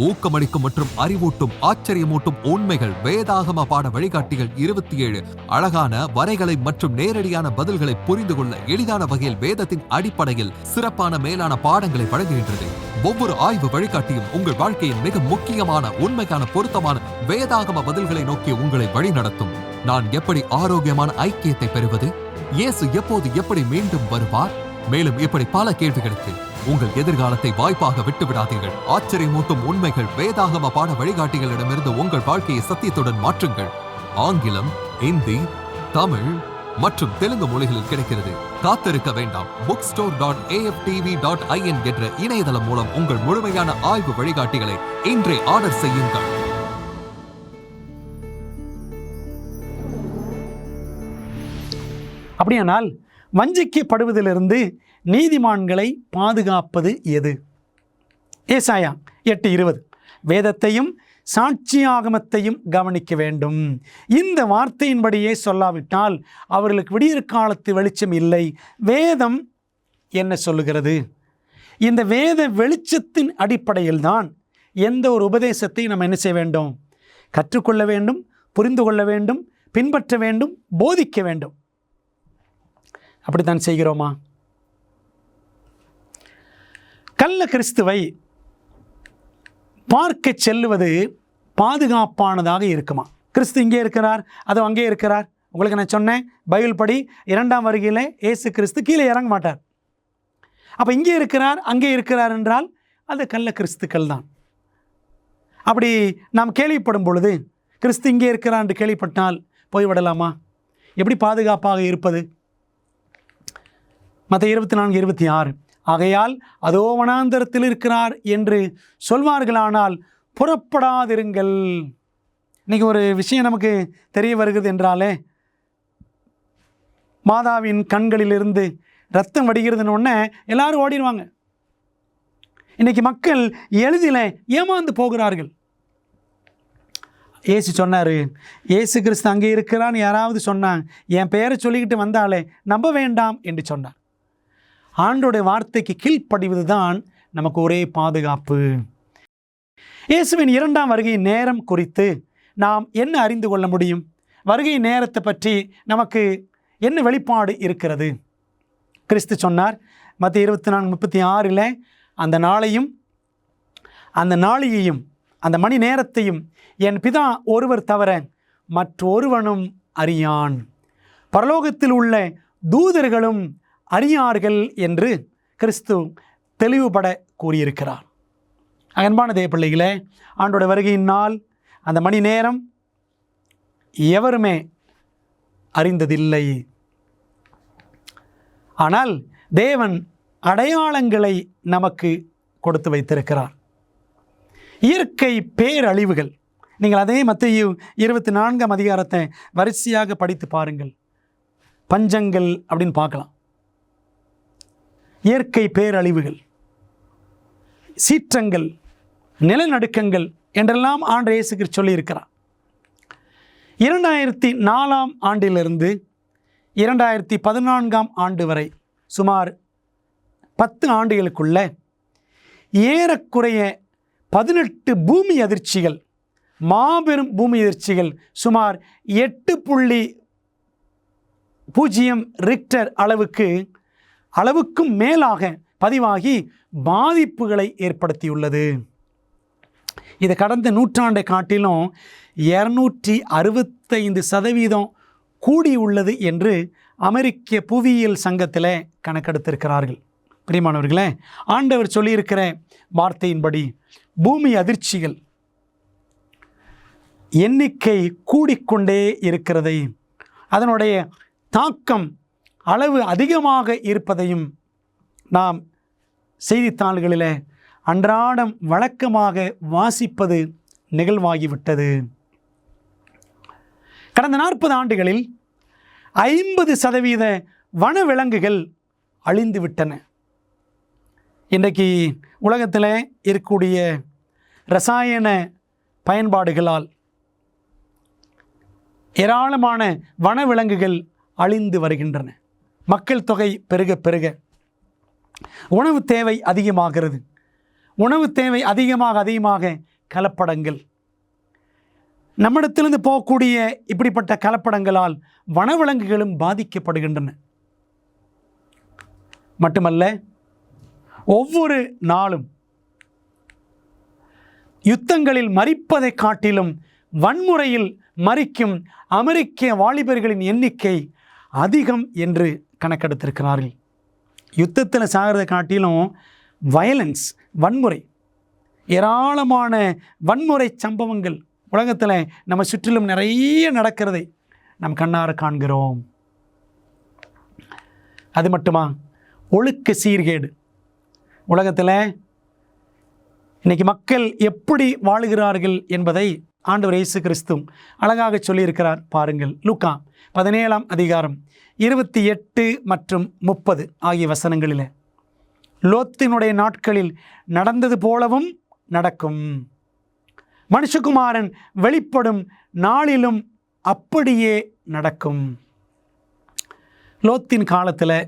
ஊக்கமளிக்கும் மற்றும் அறிவூட்டும் ஆச்சரியமூட்டும் உண்மைகள் வேதாகம பாட வழிகாட்டிகள் 27 அழகான வரைகளை மற்றும் நேரடியான பதில்களை புரிந்து கொள்ள எளிதான வகையில் வேதத்தின் அடிப்படையில் சிறப்பான மேலான பாடங்களை வழங்குகின்றது. ஒவ்வொரு ஆய்வு வழிகாட்டியும் உங்கள் வாழ்க்கையின் மிக முக்கியமான உண்மைக்கான பொருத்தமான வேதாகம பதில்களை நோக்கி உங்களை வழிநடத்தும். நான் எப்படி ஆரோக்கியமான ஐக்கியத்தை பெறுவது? இயேசு எப்போது எப்படி மீண்டும் வருவார்? மேலும் இப்படி பல கேள்விகளுக்கு உங்கள் எதிர்காலத்தை வாய்ப்பாக விட்டு விடாதீர்கள். ஆச்சரியமூட்டும் உண்மைகள் வேதாகம பாட வழிகாட்டிகளிடமிருந்து உங்கள் வாழ்க்கையை சத்தியத்துடன் மாற்றுங்கள். ஆங்கிலம், இந்தி, தமிழ் மற்றும் தெலுங்கு மொழிகளில் கிடைக்கிறது. காத்திருக்க வேண்டாம். bookstore.aftv.in என்ற இணையதளம் மூலம் உங்கள் முழுமையான ஆய்வு வழிகாட்டிகளை இன்றே ஆர்டர் செய்யுங்கள். அப்படியானால் வஞ்சிக்கப்படுவதிலிருந்து நீதிமான்களை பாதுகாப்பது எது? ஏசாயா 8:20 வேதத்தையும் சாட்சியாகமத்தையும் கவனிக்க வேண்டும். இந்த வார்த்தையின்படியே சொல்லாவிட்டால் அவர்களுக்கு விடியற் காலத்து வெளிச்சம் இல்லை. வேதம் என்ன சொல்லுகிறது? இந்த வேத வெளிச்சத்தின் அடிப்படையில் தான் எந்த ஒரு உபதேசத்தை நம்ம என்ன செய்ய வேண்டும்? கற்றுக்கொள்ள வேண்டும், புரிந்து கொள்ள வேண்டும், பின்பற்ற வேண்டும், போதிக்க வேண்டும். அப்படித்தான் செய்கிறோமா? கள்ள கிறிஸ்துவை பார்க்க செல்லுவது பாதுகாப்பானதாக இருக்குமா? கிறிஸ்து இங்கே இருக்கிறார், அது அங்கே இருக்கிறார். உங்களுக்கு நான் சொன்னேன், பைபிள் படி 2ஆம் வருகையில் இயேசு கிறிஸ்து கீழே இறங்க மாட்டார். அப்போ இங்கே இருக்கிறார், அங்கே இருக்கிறார் என்றால் அது கள்ள கிறிஸ்துக்கள் தான். அப்படி நாம் கேள்விப்படும் பொழுது கிறிஸ்து இங்கே இருக்கிறார் என்று கேள்விப்பட்டால் போய்விடலாமா? எப்படி பாதுகாப்பாக இருப்பது? மத்தேயு 24:26 ஆகையால் அதோ வனாந்தரத்தில் இருக்கிறார் என்று சொல்வார்களானால் புறப்படாதிருங்கள். இன்றைக்கி ஒரு விஷயம் நமக்கு தெரிய வருகிறது என்றாலே, மாதாவின் கண்களிலிருந்து ரத்தம் வடிகிறதுன்னு உடனே எல்லாரும் ஓடிடுவாங்க. இன்றைக்கி மக்கள் எளிதில் ஏமாந்து போகிறார்கள். இயேசு சொன்னார், இயேசு கிறிஸ்து அங்கே இருக்கிறான்னு யாராவது சொன்னாங்க, என் பெயரை சொல்லிக்கிட்டு வந்தாலே நம்ப வேண்டாம் என்று சொன்னார். ஆண்டோடைய வார்த்தைக்கு கீழ்ப்படிவது தான் நமக்கு ஒரே பாதுகாப்பு. இயேசுவின் 2ஆம் வருகை நேரம் குறித்து நாம் என்ன அறிந்து கொள்ள முடியும்? வருகை நேரத்தை பற்றி நமக்கு என்ன வெளிப்பாடு இருக்கிறது? கிறிஸ்து சொன்னார் மத்தேயு 24:36 அந்த நாளையும் அந்த நாளிகையும் அந்த மணி நேரத்தையும் என் பிதா ஒருவர் தவிர மற்றொருவனும் அறியான், பரலோகத்தில் உள்ள தூதர்களும் அறியார்கள் என்று கிறிஸ்து தெளிவுபட கூறியிருக்கிறார். அன்பான தேவ பிள்ளைகளே, ஆண்டோட வருகையின் நாள், அந்த மணி நேரம் எவருமே அறிந்ததில்லை. ஆனால் தேவன் அடையாளங்களை நமக்கு கொடுத்து வைத்திருக்கிறார். இயற்கை பேரழிவுகள், நீங்கள் அதே மத்தேயு 24ஆம் அதிகாரத்தை வரிசையாக படித்து பாருங்கள். பஞ்சங்கள் அப்படின்னு பார்க்கலாம். இயற்கை பேரழிவுகள், சீற்றங்கள், நிலநடுக்கங்கள் என்றெல்லாம் ஆண்டவர் இயேசு கிறிஸ்து சொல்லியிருக்கிறார். 2004ஆம் ஆண்டிலிருந்து 2014ஆம் ஆண்டு வரை சுமார் 10 ஆண்டுகளுக்குள்ள ஏறக்குறைய 18 பூமி அதிர்ச்சிகள், மாபெரும் பூமி அதிர்ச்சிகள் சுமார் 8.0 ரிக்டர் அளவுக்கும் மேலாக பதிவாகி பாதிப்புகளை ஏற்படுத்தியுள்ளது. இது கடந்த நூற்றாண்டை காட்டிலும் 265% கூடியுள்ளது என்று அமெரிக்க புவியியல் சங்கத்தில் கணக்கெடுத்திருக்கிறார்கள். பிரியமானவர்களே, ஆண்டவர் சொல்லியிருக்கிற வார்த்தையின்படி பூமி அதிர்ச்சிகள் எண்ணிக்கை கூடிக்கொண்டே இருக்கிறதை, அதனுடைய தாக்கம் அளவு அதிகமாக இருப்பதையும் நாம் செய்தித்தாள்களில் அன்றாடம் வழக்கமாக வாசிப்பது நிகழ்வாகிவிட்டது. கடந்த 40 ஆண்டுகளில் 50% வனவிலங்குகள் அழிந்து விட்டன. இன்றைக்கு உலகத்தில் இருக்கக்கூடிய ரசாயன பயன்பாடுகளால் ஏராளமான வனவிலங்குகள் அழிந்து வருகின்றன. மக்கள் தொகை பெருக பெருக உணவு தேவை அதிகமாகிறது. உணவு தேவை அதிகமாக கலப்படங்கள், நம்மிடத்திலிருந்து போகக்கூடிய இப்படிப்பட்ட கலப்படங்களால் வனவிலங்குகளும் பாதிக்கப்படுகின்றன. மட்டுமல்ல, ஒவ்வொரு நாளும் யுத்தங்களில் மரிப்பதை காட்டிலும் வன்முறையில் மரிக்கும் அமெரிக்க வாலிபர்களின் எண்ணிக்கை அதிகம் என்று கணக்கெடுத்திருக்கிறார்கள். யுத்தத்தில் சாகிறதை காட்டிலும் வயலன்ஸ், வன்முறை, ஏராளமான வன்முறை சம்பவங்கள் உலகத்தில் நம்ம சுற்றிலும் நிறைய நடக்கிறதை நம் கண்ணார காண்கிறோம். அது மட்டுமா, ஒழுக்க சீர்கேடு. உலகத்தில் இன்றைக்கி மக்கள் எப்படி வாழுகிறார்கள் என்பதை ஆண்டவர் இயேசு கிறிஸ்து அழகாக சொல்லியிருக்கிறார். பாருங்கள், லூக்கா 17ஆம் அதிகாரம் 28 மற்றும் 30 ஆகிய வசனங்களில், லோத்தினுடைய நாட்களில் நடந்தது போலவும் நடக்கும், மனுஷகுமாரன் வெளிப்படும் நாளிலும் அப்படியே நடக்கும். லோத்தின் காலத்தில்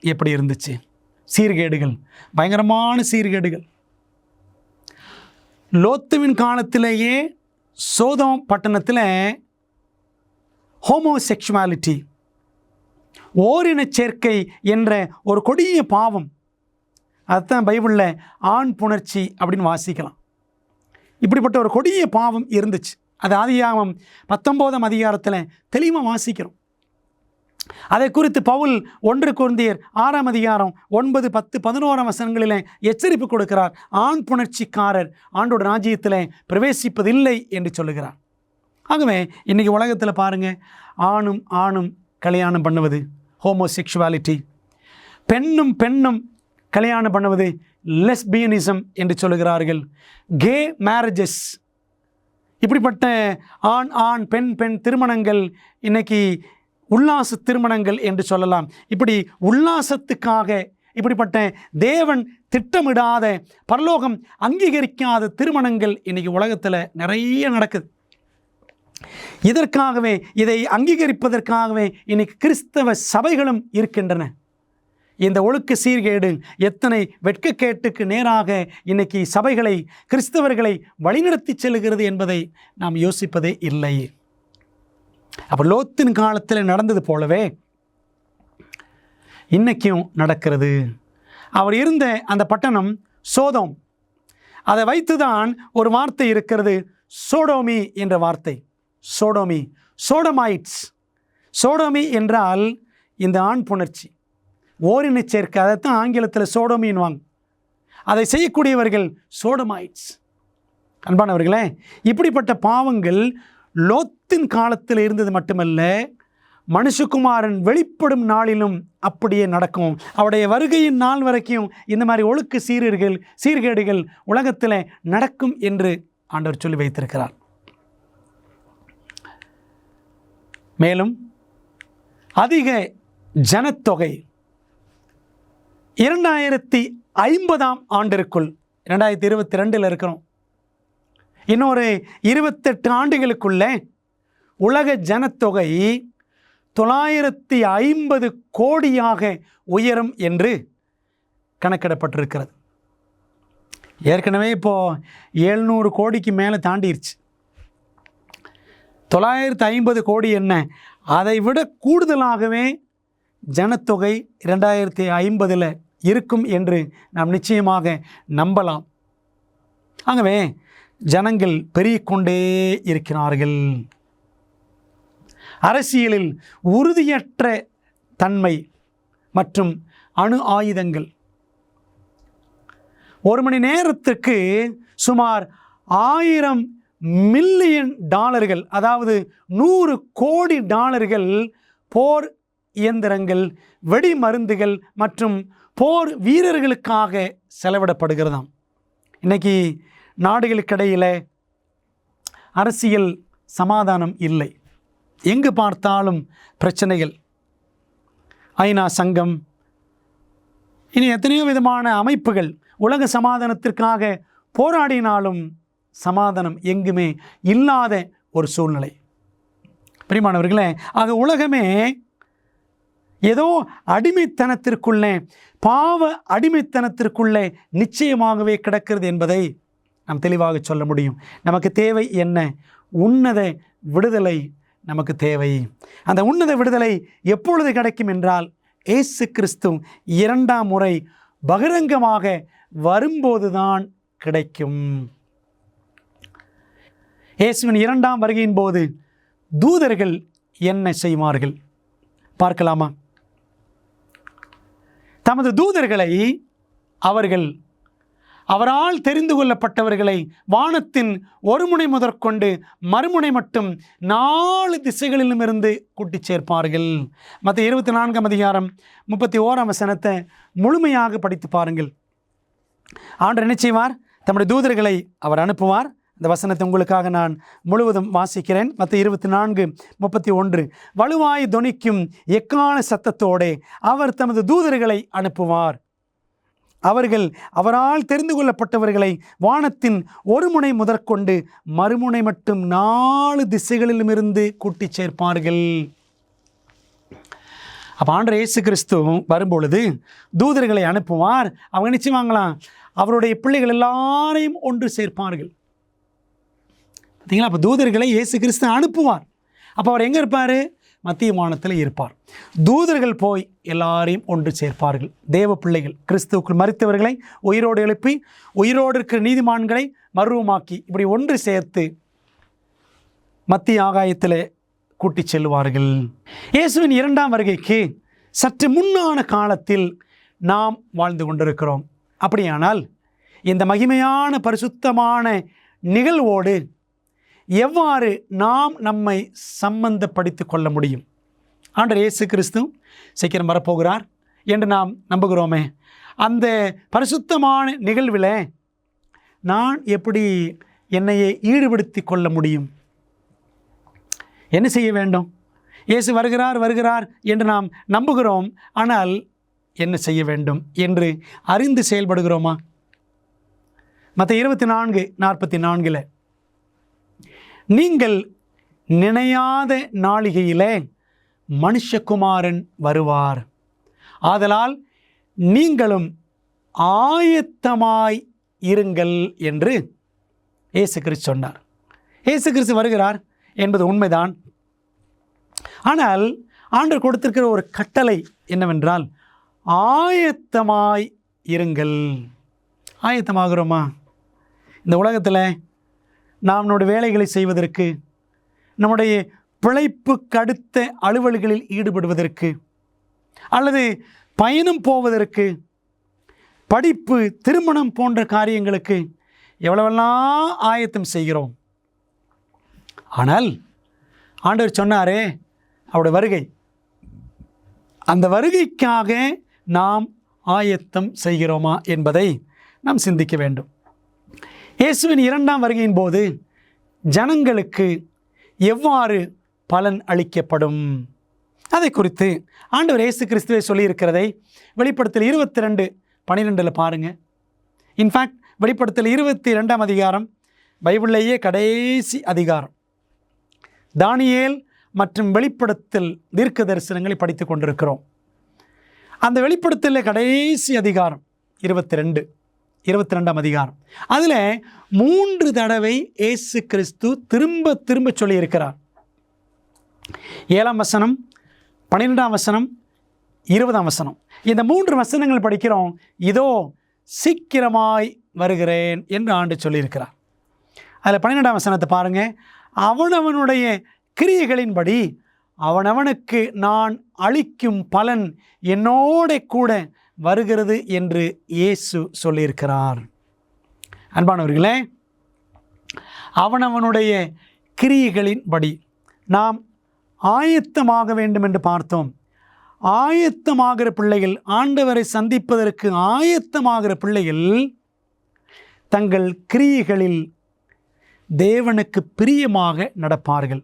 எப்படி இருந்துச்சு? சீர்கேடுகள், பயங்கரமான சீர்கேடுகள். லோத்துவின் காலத்திலேயே சோதோம் பட்டணத்தில் ஹோமோசெக்சுவாலிட்டி, ஓரின சேர்க்கை என்ற ஒரு கொடிய பாவம். அதுதான் பைபிளில் ஆண் புணர்ச்சி அப்படின்னு வாசிக்கலாம். இப்படிப்பட்ட ஒரு கொடிய பாவம் இருந்துச்சு. அது ஆதியாகமம் 19ஆம் அதிகாரத்தில் தெளிவாக வாசிக்கிறோம். அதை குறித்து பவுல் 1 கொரிந்தியர் 6ஆம் அதிகாரம் 9, 10, 11 வசனங்களில் எச்சரிப்பு கொடுக்கிறார். ஆண் புணர்ச்சிக்காரர் ஆண்டோட ராஜ்யத்தில் பிரவேசிப்பதில்லை என்று சொல்லுகிறார். ஆகவே இன்றைக்கி உலகத்தில் பாருங்கள், ஆணும் ஆணும் கல்யாணம் பண்ணுவது ஹோமோசெக்சுவாலிட்டி, பெண்ணும் பெண்ணும் கல்யாணம் பண்ணுவது லெஸ்பியனிசம் என்று சொல்லுகிறார்கள். கே மேரேஜஸ், இப்படிப்பட்ட ஆண் ஆண் பெண் பெண் திருமணங்கள் இன்றைக்கி உல்லாச திருமணங்கள் என்று சொல்லலாம். இப்படி உல்லாசத்துக்காக இப்படிப்பட்ட தேவன் திட்டமிடாத, பரலோகம் அங்கீகரிக்காத திருமணங்கள் இன்றைக்கி உலகத்தில் நிறைய நடக்குது. இதற்காகவே, இதை அங்கீகரிப்பதற்காகவே இன்றைக்கி கிறிஸ்தவ சபைகளும் இருக்கின்றன. இந்த ஒழுக்க சீர்கேடு எத்தனை வெட்கக்கேட்டுக்கு நேராக இன்றைக்கி சபைகளை, கிறிஸ்தவர்களை வழிநடத்தி செல்கிறது என்பதை நாம் யோசிப்பதே இல்லை. அப்போ லோத்தின் காலத்தில் நடந்தது போலவே இன்றைக்கும் நடக்கிறது. அவர் இருந்த அந்த பட்டணம் சோதோம். அதை வைத்துதான் ஒரு வார்த்தை இருக்கிறது, சோடோமி என்ற வார்த்தை. சோடோமி, சோடமைட்ஸ். சோடோமி என்றால் இந்த ஆண் புணர்ச்சி, ஓரின சேர்க்கை. அதைத்தான் ஆங்கிலத்தில் சோடோமின்வாங்க. அதை செய்யக்கூடியவர்கள் சோடமைட்ஸ். அன்பானவர்களே, இப்படிப்பட்ட பாவங்கள் லோத்தின் காலத்தில் இருந்தது மட்டுமல்ல, மனுஷகுமாரன் வெளிப்படும் நாளிலும் அப்படியே நடக்கும். அவருடைய வருகையின் நாள் வரைக்கும் இந்த மாதிரி ஒழுக்க சீர்கேடுகள் உலகத்தில் நடக்கும் என்று ஆண்டவர் சொல்லி வைத்திருக்கிறார். மேலும் அதிக ஜனத்தொகை 2050ஆம் ஆண்டிற்குள், 2022 இருக்கிறோம், இன்னொரு 28 ஆண்டுகளுக்குள்ளே உலக ஜனத்தொகை 950 கோடியாக உயரும் என்று கணக்கிடப்பட்டிருக்கிறது. ஏற்கனவே இப்போது 700 கோடிக்கு மேலே தாண்டிடுச்சு. 950 கோடி என்ன, அதை விட கூடுதலாகவே ஜனத்தொகை 2050 இருக்கும் என்று நாம் நிச்சயமாக நம்பலாம். ஆகவே ஜனங்கள் பெருகிக்கொண்டே இருக்கிறார்கள். அரசியலில் உறுதியற்ற தன்மை மற்றும் அணு ஆயுதங்கள். ஒரு மணி நேரத்துக்கு சுமார் 1000 மில்லியன் டாலர்கள், அதாவது 100 கோடி டாலர்கள் போர் இயந்திரங்கள், வெடி மருந்துகள் மற்றும் போர் வீரர்களுக்காக செலவிடப்படுகிறதாம். இன்றைக்கி நாடுகளுக்கிடையில் அரசியல் சமாதானம் இல்லை. எங்கு பார்த்தாலும் பிரச்சனைகள். ஐநா சங்கம், இனி எத்தனையோ விதமான அமைப்புகள் உலக சமாதானத்திற்காக போராடினாலும் சமாதானம் எங்குமே இல்லாத ஒரு சூழ்நிலை. பிரியமானவர்களே, ஆக உலகமே ஏதோ அடிமைத்தனத்திற்குள்ளே, பாவ அடிமைத்தனத்திற்குள்ளே நிச்சயமாகவே கிடக்கிறது என்பதை நாம் தெளிவாக சொல்ல முடியும். நமக்கு தேவை என்ன? உன்னத விடுதலை நமக்கு தேவை. அந்த உன்னத விடுதலை எப்பொழுது கிடைக்கும் என்றால், இயேசு கிறிஸ்து 2ஆம் முறை பகிரங்கமாக வரும்போதுதான் கிடைக்கும். இயேசுவின் 2ஆம் வருகையின் போது தூதர்கள் என்ன செய்வார்கள் பார்க்கலாமா? தமது தூதர்களை அவரால் தெரிந்து கொள்ளப்பட்டவர்களை வானத்தின் ஒரு முனை முதற்கொண்டு மறுமுனை மட்டும் 4 திசைகளிலும் இருந்து கூட்டிச் சேர்ப்பார்கள். மத்திய 24ஆம் அதிகாரம் 31ஆம் வசனத்தை முழுமையாக படித்து பாருங்கள். ஆண்டவர் என்ன செய்வார்? தம்முடைய தூதர்களை அவர் அனுப்புவார். இந்த வசனத்தை உங்களுக்காக நான் முழுவதும் வாசிக்கிறேன். மத்திய 24:31 வலுவாய் தொனிக்கும் எக்கால சத்தத்தோடே அவர் தமது தூதர்களை அனுப்புவார். அவர்கள் அவரால் தெரிந்து கொள்ளப்பட்டவர்களை வானத்தின் ஒரு முனை முதற்கொண்டு மறுமுனை மட்டும் 4 திசைகளிலும் இருந்து கூட்டிச் சேர்ப்பார்கள். அப்போ ஆண்டவர் இயேசு கிறிஸ்து வரும்பொழுது தூதர்களை அனுப்புவார். அவங்க நிச்சயமாங்களாம் அவருடைய பிள்ளைகள் எல்லாரையும் ஒன்று சேர்ப்பார்கள். பார்த்தீங்களா? அப்போ தூதர்களை இயேசு கிறிஸ்து அனுப்புவார். அப்போ அவர் எங்கே இருப்பார்? மத்திய வானத்தில் இருப்பார். தூதர்கள் போய் எல்லாரையும் ஒன்று சேர்ப்பார்கள். தேவ பிள்ளைகள் கிறிஸ்துவுக்குள் மரித்தவர்களை உயிரோடு எழுப்பி உயிரோடு இருக்கிற நீதிமான்களை மறுரூபமாக்கி இப்படி ஒன்று சேர்த்து மத்திய ஆகாயத்தில் கூட்டிச் செல்வார்கள். இயேசுவின் 2ஆம் வருகைக்கு சற்று முன்னான காலத்தில் நாம் வாழ்ந்து கொண்டிருக்கிறோம். அப்படியானால் இந்த மகிமையான பரிசுத்தமான நிகழ்வோடு எவ்வாறு நாம் நம்மை சம்பந்தப்படுத்தி கொள்ள முடியும்? ஆண்டவர் இயேசு கிறிஸ்து சீக்கிரம் வரப்போகிறார் என்று நாம் நம்புகிறோமே. அந்த பரிசுத்தமான நிகழ்வில் நான் எப்படி என்னையே ஈடுபடுத்தி கொள்ள முடியும்? என்ன செய்ய வேண்டும்? இயேசு வருகிறார் என்று நாம் நம்புகிறோம். ஆனால் என்ன செய்ய வேண்டும் என்று அறிந்து செயல்படுகிறோமா? மத்திய 24:44 நீங்கள் நினையாத நாளிகையிலே மனுஷகுமாரன் வருவார், ஆதலால் நீங்களும் ஆயத்தமாய் இருங்கள் என்று இயேசு கிறிஸ்து சொன்னார். இயேசு கிறிஸ்து வருகிறார் என்பது உண்மைதான். ஆனால் ஆண்டவர் கொடுத்திருக்கிற ஒரு கட்டளை என்னவென்றால் ஆயத்தமாய் இருங்கள். ஆயத்தமாகிறோமா? இந்த உலகத்தில் நாம் நம்முடைய வேலைகளை செய்வதற்கு, நம்முடைய பிழைப்புக்கு அடுத்த அலுவல்களில் ஈடுபடுவதற்கு, அல்லது பயணம் போவதற்கு, படிப்பு, திருமணம் போன்ற காரியங்களுக்கு எவ்வளவெல்லாம் ஆயத்தம் செய்கிறோம். ஆனால் ஆண்டவர் சொன்னாரே அவருடைய வருகை, அந்த வருகைக்காக நாம் ஆயத்தம் செய்கிறோமா என்பதை நாம் சிந்திக்க வேண்டும். இயேசுவின் 2ஆம் வருகையின் போது ஜனங்களுக்கு எவ்வாறு பலன் அளிக்கப்படும் அதை குறித்து ஆண்டவர் இயேசு கிறிஸ்துவை சொல்லியிருக்கிறதை வெளிப்படுத்தல் 22:12 பாருங்கள். இன்ஃபேக்ட் வெளிப்படுத்தல் 22ஆம் அதிகாரம் பைபிளிலேயே கடைசி அதிகாரம். தானியேல் மற்றும் வெளிப்படுத்தல் தீர்க்க தரிசனங்களை படித்து கொண்டிருக்கிறோம். அந்த வெளிப்படுத்தல் கடைசி அதிகாரம் 22ஆம் அதிகாரம். அதில் 3 தடவை இயேசு கிறிஸ்து திரும்ப சொல்லியிருக்கிறார். 7ஆம் வசனம், 12ஆம் வசனம், 20ஆம் வசனம். இந்த 3 வசனங்கள் படிக்கிறோம். இதோ சீக்கிரமாய் வருகிறேன் என்று ஆண்டு சொல்லியிருக்கிறார். அதில் 12ஆம் வசனத்தை பாருங்கள். அவனவனுடைய கிரியைகளின்படி அவனவனுக்கு நான் அளிக்கும் பலன் என்னோட கூட வருகிறது என்று இயேசு சொல்லியிருக்கிறார். அன்பானவர்களே, அவனவனுடைய கிரியைகளின்படி நாம் ஆயத்தமாக வேண்டும் என்று பார்த்தோம். ஆயத்தமாகிற பிள்ளைகள், ஆண்டவரை சந்திப்பதற்கு ஆயத்தமாகிற பிள்ளைகள் தங்கள் கிரியைகளில் தேவனுக்கு பிரியமாக நடப்பார்கள்.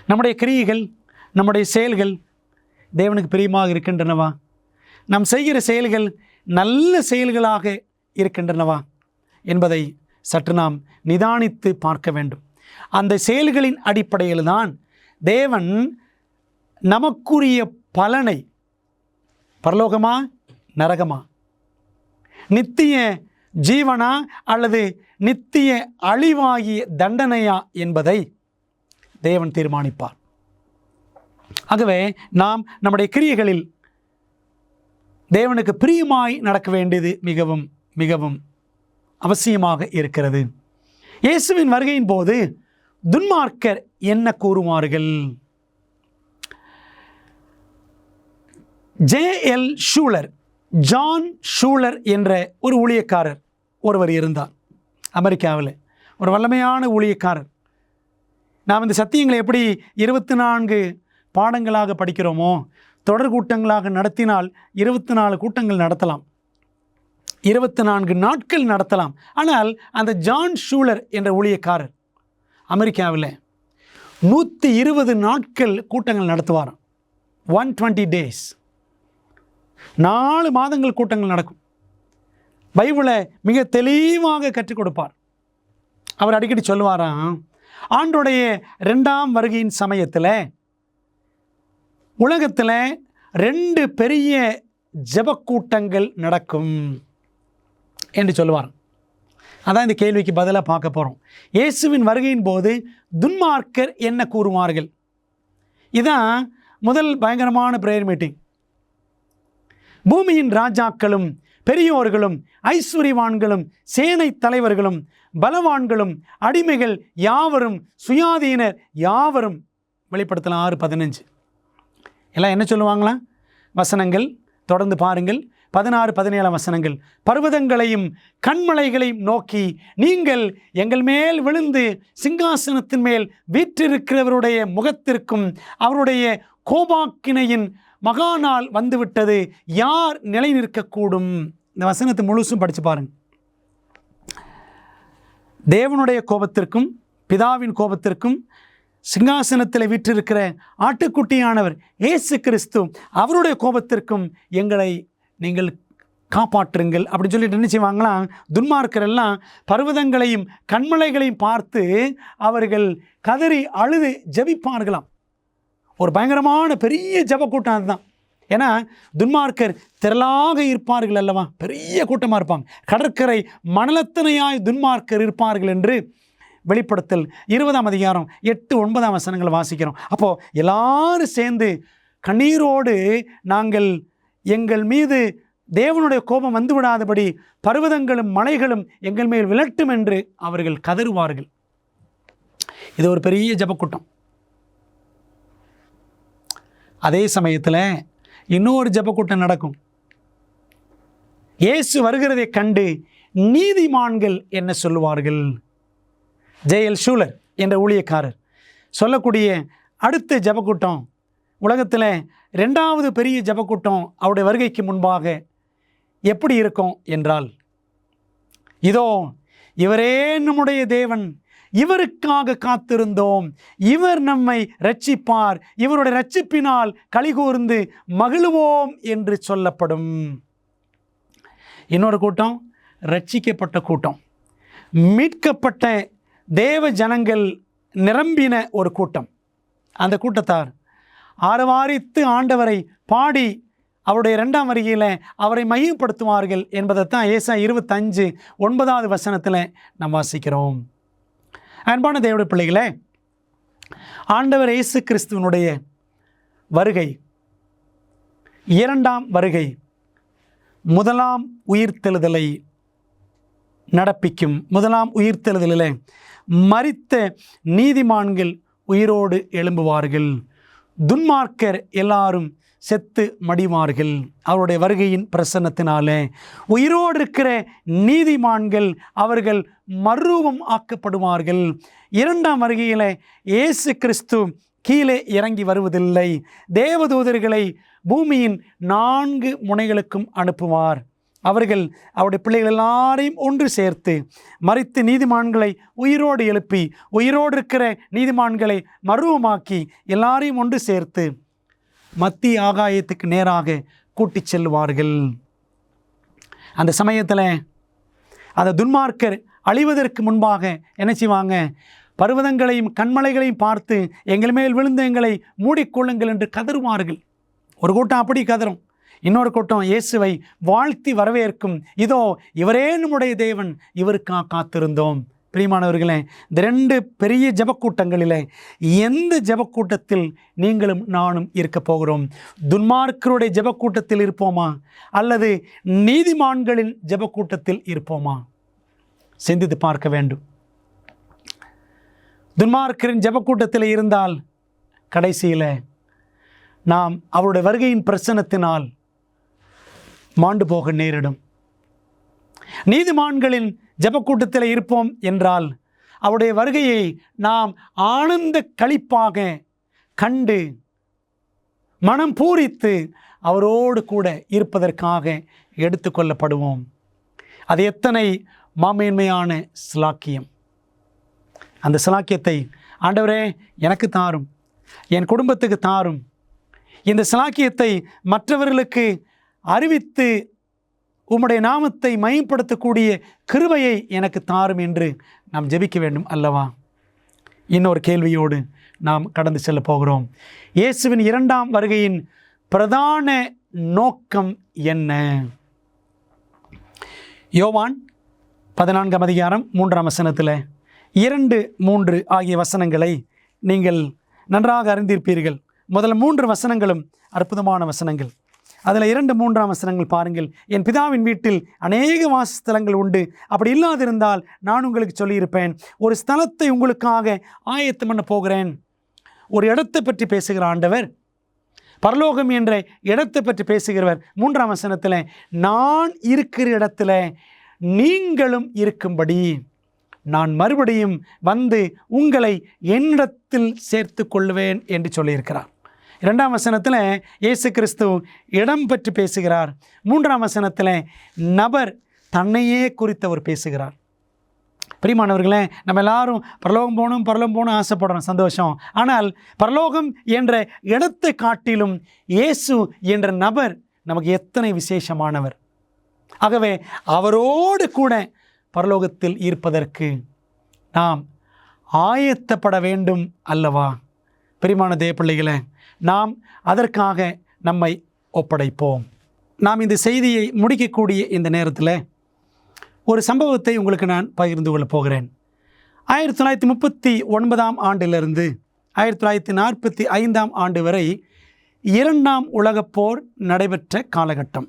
நம்முடைய கிரியைகள், நம்முடைய செயல்கள் தேவனுக்கு பிரியமாக இருக்கின்றனவா? நாம் செய்கிற செயல்கள் நல்ல செயல்களாக இருக்கின்றனவா என்பதை சற்று நாம் நிதானித்து பார்க்க வேண்டும். அந்த செயல்களின் அடிப்படையில் தான் தேவன் நமக்குரிய பலனை, பரலோகமா நரகமா, நித்திய ஜீவனா அல்லது நித்திய அழிவாகிய தண்டனையா என்பதை தேவன் தீர்மானிப்பார். ஆகவே நாம் நம்முடைய கிரியைகளில் தேவனுக்கு பிரியமாய் நடக்க வேண்டியது மிகவும் மிகவும் அவசியமாக இருக்கிறது. இயேசுவின் வருகையின் போது துன்மார்க்கர் என்ன கூறுவார்கள்? J.L. ஷூலர், ஜான் ஷூலர் என்ற ஒரு ஊழியக்காரர் ஒருவர் இருந்தார். அமெரிக்காவில் ஒரு வல்லமையான ஊழியக்காரர். நாம் இந்த சத்தியங்களை எப்படி 24 பாடங்களாக படிக்கிறோமோ, தொடர் கூட்டங்களாக நடத்தினால் 24 கூட்டங்கள் நடத்தலாம், 24 நாட்கள் நடத்தலாம். ஆனால் அந்த ஜான் ஷூலர் என்ற ஊழியக்காரர் அமெரிக்காவில் 120 நாட்கள் கூட்டங்கள் நடத்துவாராம். 120 days, 4 மாதங்கள் கூட்டங்கள் நடக்கும். பைபிளை மிக தெளிவாக கற்றுக் கொடுப்பார். அவர் அடிக்கடி சொல்லுவாராம், ஆண்டோடைய 2ஆம் வருகையின் சமயத்தில் உலகத்தில் 2 பெரிய ஜெபக்கூட்டங்கள் நடக்கும் என்று சொல்லுவார். அதான் இந்த கேள்விக்கு பதிலாக பார்க்க போகிறோம். இயேசுவின் வருகையின் போது துன்மார்க்கர் என்ன கூறுவார்கள்? இதான் முதல் பயங்கரமான பிரேயர் மீட்டிங். பூமியின் ராஜாக்களும் பெரியோர்களும் ஐஸ்வர்யவான்களும் சேனை தலைவர்களும் பலவான்களும் அடிமைகள் யாவரும் சுயாதீனர் யாவரும், வெளிப்படுத்தலாம் 6:15. எல்லாம் என்ன சொல்லுவாங்களா? வசனங்கள் தொடர்ந்து பாருங்கள். 16-17 வசனங்கள். பர்வதங்களையும் கண்மலைகளையும் நோக்கி, நீங்கள் எங்கள் மேல் விழுந்து சிங்காசனத்தின் மேல் வீற்றிருக்கிறவருடைய முகத்திற்கும் அவருடைய கோபாக்கினையின் மகாநாள் வந்துவிட்டது, யார் நிலை நிற்கக்கூடும்? இந்த வசனத்தை முழுசும் படித்து பாருங்க. தேவனுடைய கோபத்திற்கும் பிதாவின் கோபத்திற்கும் சிங்காசனத்தில் வீற்றிருக்கிற ஆட்டுக்குட்டியானவர் இயேசு கிறிஸ்து அவருடைய கோபத்திற்கும் எங்களை நீங்கள் காப்பாற்றுங்கள் அப்படின்னு சொல்லிட்டு என்ன செய்வாங்களாம்? துன்மார்க்கர் எல்லாம் பர்வதங்களையும் கண்மலைகளையும் பார்த்து அவர்கள் கதறி அழுது ஜெபிப்பார்களாம். ஒரு பயங்கரமான பெரிய ஜெப கூட்டம் அதுதான். ஏன்னா துன்மார்க்கர் திரளாக இருப்பார்கள் அல்லவா, பெரிய கூட்டமாக இருப்பாங்க. கடற்கரை மணலத்தனையாய் துன்மார்க்கர் இருப்பார்கள் என்று வெளிப்படுத்தல் 20ஆம் அதிகாரம் 8-9 வசனங்கள் வாசிக்கிறோம். அப்போது எல்லாரும் சேர்ந்து கண்ணீரோடு, நாங்கள் எங்கள் மீது தேவனுடைய கோபம் வந்துவிடாதபடி பர்வதங்களும் மலைகளும் எங்கள் மேல் விழட்டும் என்று அவர்கள் கதறுவார்கள். இது ஒரு பெரிய ஜெபக்கூட்டம். அதே சமயத்தில் இன்னொரு ஜெபக்கூட்டம் நடக்கும். இயேசு வருகிறதை கண்டு நீதிமான்கள் என்ன சொல்லுவார்கள்? J.L. ஷூலர் என்ற ஊழியக்காரர் சொல்லக்கூடிய அடுத்த ஜெபக்கூட்டம், உலகத்தில் 2வது பெரிய ஜெபக்கூட்டம் அவருடைய வருகைக்கு முன்பாக எப்படி இருக்கும் என்றால், இதோ இவரே நம்முடைய தேவன், இவருக்காக காத்திருந்தோம், இவர் நம்மை இரட்சிப்பார், இவருடைய இரட்சிப்பினால் களிகூர்ந்து மகிழுவோம் என்று சொல்லப்படும். இன்னொரு கூட்டம் இரட்சிக்கப்பட்ட கூட்டம், மீட்கப்பட்ட தேவ ஜனங்கள் நிரம்பின ஒரு கூட்டம். அந்த கூட்டத்தார் ஆரவாரித்து ஆண்டவரை பாடி அவருடைய 2ஆம் வருகையில் அவரை மையப்படுத்துவார்கள் என்பதைத்தான் ஏசாயா 25:9 வசனத்தில் நாம் வாசிக்கிறோம். அன்பான தேவனுடைய பிள்ளைகளே, ஆண்டவர் இயேசு கிறிஸ்துவனுடைய வருகை, 2ஆம் வருகை, முதலாம் உயிர்த்தெழுதலை நடப்பிக்கும். முதலாம் உயிர்த்தெழுதலில் மரித்த நீதிமான்கள் உயிரோடு எழும்புவார்கள், துன்மார்க்கர் எல்லாரும் செத்து மடிவார்கள். அவருடைய வருகையின் பிரசன்னத்தினாலே உயிரோடு இருக்கிற நீதிமான்கள் அவர்கள் மறுரூபம் ஆக்கப்படுவார்கள். 2ஆம் வருகையில் இயேசு கிறிஸ்து கீழே இறங்கி வருவதில்லை. தேவதூதர்களை பூமியின் 4 முனைகளுக்கும் அனுப்புவார். அவர்கள் அவருடைய பிள்ளைகள் எல்லாரையும் ஒன்று சேர்த்து மரித்த நீதிமான்களை உயிரோடு எழுப்பி, உயிரோடு இருக்கிற நீதிமான்களை மறுரூபமாக்கி எல்லாரையும் ஒன்று சேர்த்து மத்திய ஆகாயத்துக்கு நேராக கூட்டிச் செல்வார்கள். அந்த சமயத்தில் அந்த துன்மார்க்கர் அழிவதற்கு முன்பாக என்ன செய்வாங்க? பர்வதங்களையும் கண்மலைகளையும் பார்த்து எங்கள் மேல் விழுந்து எங்களை மூடிக்கொள்ளுங்கள் என்று கதறுவார்கள். ஒரு கூட்டம் அப்படி கதறும். இன்னொரு கூட்டம் இயேசுவை வாழ்த்தி வரவேற்கும். இதோ இவரே நம்முடைய தேவன், இவருக்காக காத்திருந்தோம். பிரியமானவர்களே, இந்த 2 பெரிய ஜெபக்கூட்டங்களில் எந்த ஜெபக்கூட்டத்தில் நீங்களும் நானும் இருக்க போகிறோம்? துன்மார்க்கருடைய ஜெபக்கூட்டத்தில் இருப்போமா, அல்லது நீதிமான்களின் ஜெபக்கூட்டத்தில் இருப்போமா? சிந்தித்து பார்க்க வேண்டும். துன்மார்க்கரின் ஜெபக்கூட்டத்தில் இருந்தால் கடைசியில் நாம் அவருடைய வருகையின் பிரசன்னத்தினால் மாண்டு போக நேரிடும். நீதிமான்களின் ஜெபக்கூட்டத்தில் இருப்போம் என்றால் அவருடைய வருகையை நாம் ஆனந்த களிப்பாக கண்டு மனம் பூரித்து அவரோடு கூட இருப்பதற்காக எடுத்துக்கொள்ளப்படுவோம். அது எத்தனை மாமேன்மையான சிலாக்கியம்! அந்த சிலாக்கியத்தை ஆண்டவரே எனக்கு தாரும், என் குடும்பத்துக்கு தாரும். இந்த சிலாக்கியத்தை மற்றவர்களுக்கு அறிவித்து உம்முடைய நாமத்தை மையப்படுத்தக்கூடிய கிருபையை எனக்கு தாரும் என்று நாம் ஜெபிக்க வேண்டும் அல்லவா? இன்னொரு கேள்வியோடு நாம் கடந்து செல்ல போகிறோம். இயேசுவின் இரண்டாம் வருகையின் பிரதான நோக்கம் என்ன? யோவான் 14ஆம் அதிகாரம் 3ஆம் வசனத்தில் 2, 3 ஆகிய வசனங்களை நீங்கள் நன்றாக அறிந்திருப்பீர்கள். முதல்ல 3 வசனங்களும் அற்புதமான வசனங்கள். அதில் 2, 3ஆம் வசனங்கள் பாருங்கள். என் பிதாவின் வீட்டில் அநேக வாசஸ்தலங்கள் உண்டு, அப்படி இல்லாதிருந்தால் நான் உங்களுக்கு சொல்லியிருப்பேன். ஒரு ஸ்தலத்தை உங்களுக்காக ஆயத்தம் பண்ண போகிறேன். ஒரு இடத்தை பற்றி பேசுகிற ஆண்டவர், பரலோகம் என்ற இடத்தை பற்றி பேசுகிறவர். 3ஆம் வசனத்தில் நான் இருக்கிற இடத்துல நீங்களும் இருக்கும்படி நான் மறுபடியும் வந்து உங்களை என்னிடத்தில் சேர்த்து கொள்வேன் என்று சொல்லியிருக்கிறார். 2ஆம் வசனத்தில் இயேசு கிறிஸ்து இடம் பற்றி பேசுகிறார். 3ஆம் வசனத்தில் நபர் தன்னையே குறித்தவர் பேசுகிறார். பிரியமானவர்களே, நம்ம எல்லாரும் பரலோகம் போகணும் ஆசைப்படுறோம், சந்தோஷம். ஆனால் பரலோகம் என்ற இடத்தை காட்டிலும் இயேசு என்ற நபர் நமக்கு எத்தனை விசேஷமானவர். ஆகவே அவரோடு கூட பரலோகத்தில் இருப்பதற்கு நாம் ஆயத்தப்பட வேண்டும் அல்லவா? பிரியமான தேவப்பிள்ளைகளே, நாம் அதற்காக நம்மை ஒப்படைப்போம். நாம் இந்த செய்தியை முடிக்கக்கூடிய இந்த நேரத்தில் ஒரு சம்பவத்தை உங்களுக்கு நான் பகிர்ந்து கொள்ளப் போகிறேன். 1939ஆம் ஆண்டிலிருந்து 1945ஆம் ஆண்டு வரை 2ஆம் உலகப் போர் நடைபெற்ற காலகட்டம்.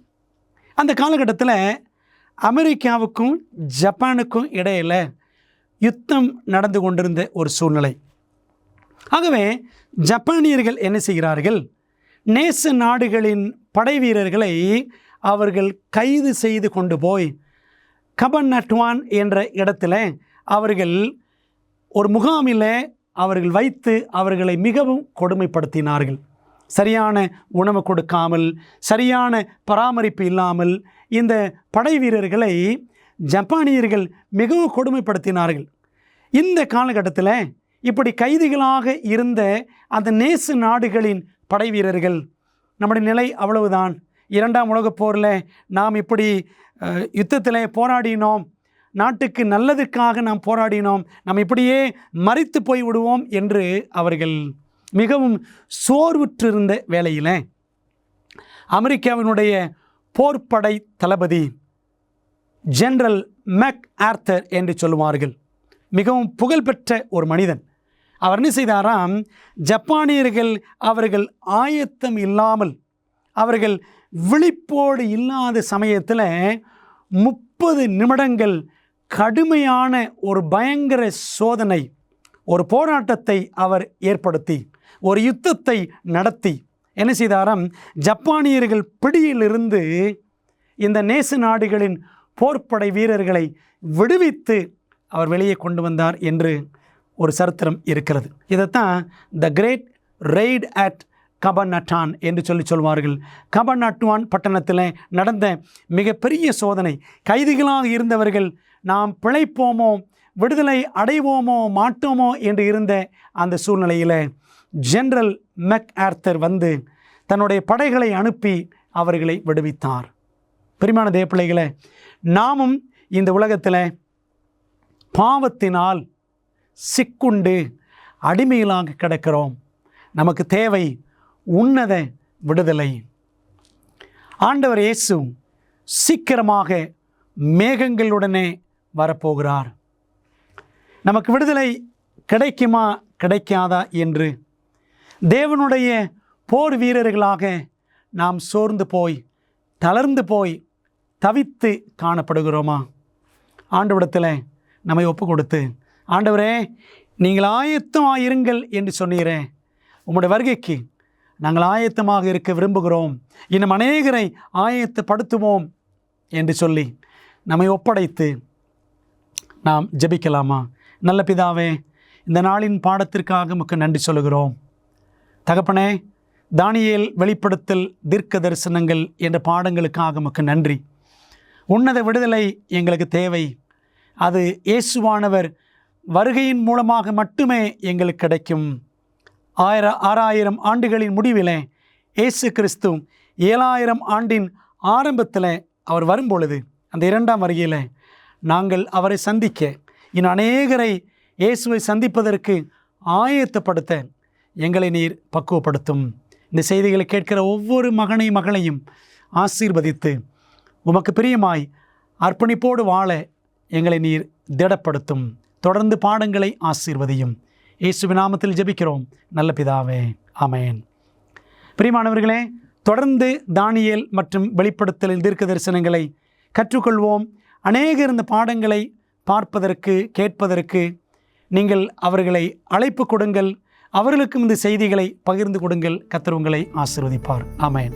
அந்த காலகட்டத்தில் அமெரிக்காவுக்கும் ஜப்பானுக்கும் இடையில் யுத்தம் நடந்து கொண்டிருந்த ஒரு சூழ்நிலை. ஆகவே ஜப்பானியர்கள் என்ன செய்கிறார்கள்? நேச நாடுகளின் படை வீரர்களை அவர்கள் கைது செய்து கொண்டு போய் கபன்னட்டுவான் என்ற இடத்துல அவர்கள் ஒரு முகாமில் அவர்கள் வைத்து அவர்களை மிகவும் கொடுமைப்படுத்தினார்கள். சரியான உணவு கொடுக்காமல், சரியான பராமரிப்பு இல்லாமல் இந்த படை வீரர்களை ஜப்பானியர்கள் மிகவும் கொடுமைப்படுத்தினார்கள். இந்த காலகட்டத்தில் இப்படி கைதிகளாக இருந்த அந்த நேச நாடுகளின் படை வீரர்கள், நம்முடைய நிலை அவ்வளவுதான். 2ஆம் உலகப் போரில் நாம் இப்படி யுத்தத்தில் போராடினோம், நாட்டுக்கு நல்லதுக்காக நாம் போராடினோம், நாம் இப்படியே மரித்து போய் விடுவோம் என்று அவர்கள் மிகவும் சோர்வுற்றிருந்த வேளையில் அமெரிக்காவினுடைய போர்ப்படை தளபதி ஜெனரல் மெக் ஆர்த்தர் என்று சொல்லுவார்கள், மிகவும் புகழ்பெற்ற ஒரு மனிதன். அவர் என்ன செய்தாராம்? ஜப்பானியர்கள் அவர்கள் ஆயத்தம் இல்லாமல், அவர்கள் விழிப்போடு இல்லாத சமயத்தில் 30 நிமிடங்கள் கடுமையான ஒரு பயங்கர சோதனை, ஒரு போராட்டத்தை அவர் ஏற்படுத்தி ஒரு யுத்தத்தை நடத்தி என்ன செய்தாராம்? ஜப்பானியர்கள் பிடியிலிருந்து இந்த நேச நாடுகளின் போர்ப்படை வீரர்களை விடுவித்து அவர் வெளியே கொண்டு வந்தார் என்று ஒரு சரித்திரம் இருக்கிறது. இதைத்தான் த கிரேட் ரெய்ட் அட் கபன்னட்டான் என்று சொல்வார்கள். கபன்னட்டுவான் பட்டணத்தில் நடந்த மிகப்பெரிய சோதனை. கைதிகளாக இருந்தவர்கள் நாம் பிழைப்போமோ, விடுதலை அடைவோமோ மாட்டோமோ என்று இருந்த அந்த சூழ்நிலையில் ஜெனரல் மெக் ஆர்த்தர் வந்து தன்னுடைய படைகளை அனுப்பி அவர்களை விடுவித்தார். பிரியமான தேவப்பிள்ளைகளே, நாமும் இந்த உலகத்தில் பாவத்தினால் சிக்குண்டு அடிமையிலாக கிடக்கிறோம். நமக்கு தேவை உன்னத விடுதலை. ஆண்டவர் இயேசு சீக்கிரமாக மேகங்களுடனே வரப்போகிறார். நமக்கு விடுதலை கிடைக்குமா கிடைக்காதா என்று தேவனுடைய போர் வீரர்களாக நாம் சோர்ந்து போய் தளர்ந்து போய் தவித்து காணப்படுகிறோமா? ஆண்டவரிடத்தில் நம்மை ஒப்பு கொடுத்து, ஆண்டவரே நீங்கள் ஆயத்தமாயிருங்கள் என்று சொன்னீரே, உம்முடைய வருகைக்கு நாங்கள் ஆயத்தமாக இருக்க விரும்புகிறோம், இன்னும் அநேகரை ஆயத்தப்படுத்துவோம் என்று சொல்லி நம்மை ஒப்படைத்து நாம் ஜெபிக்கலாமா? நல்ல பிதாவே, இந்த நாளின் பாடத்திற்காக உமக்கு நன்றி சொல்கிறோம். தகப்பனே, தானியேல், வெளிப்படுத்தல், தீர்க்க தரிசனங்கள் என்ற பாடங்களுக்காக உமக்கு நன்றி. உன்னத விடுதலை எங்களுக்கு தேவை. அது இயேசுவானவர் வருகையின் மூலமாக மட்டுமே எங்களுக்கு கிடைக்கும். 6000 ஆண்டுகளின் முடிவிலே இயேசு கிறிஸ்து 7000 ஆண்டின் ஆரம்பத்தில் அவர் வரும்பொழுது, அந்த 2ஆம் வருகையில் நாங்கள் அவரை சந்திக்க, இன்னும் அநேகரை இயேசுவை சந்திப்பதற்கு ஆயத்தப்படுத்த எங்களை நீர் பக்குவப்படுத்தும். இந்த செய்திகளை கேட்கிற ஒவ்வொரு மகளையும் ஆசீர்வதித்து உமக்கு பிரியமாய் அர்ப்பணிப்போடு வாழ எங்களை நீர் திடப்படுத்தும். தொடர்ந்து பாடங்களை ஆசீர்வதியும். இயேசுவின் நாமத்தில் ஜெபிக்கிறோம் நல்ல பிதாவே, ஆமென். பிரியமானவர்களே, தொடர்ந்து தானியேல் மற்றும் வெளிப்படுத்தலின் தீர்க்க தரிசனங்களை கற்றுக்கொள்வோம். அநேகர் இந்த பாடங்களை பார்ப்பதற்கு, கேட்பதற்கு நீங்கள் அவர்களை அழைப்பு கொடுங்கள். அவர்களுக்கும் இந்த செய்திகளை பகிர்ந்து கொடுங்கள். கர்த்தர் உங்களை ஆசீர்வதிப்பார். ஆமென்.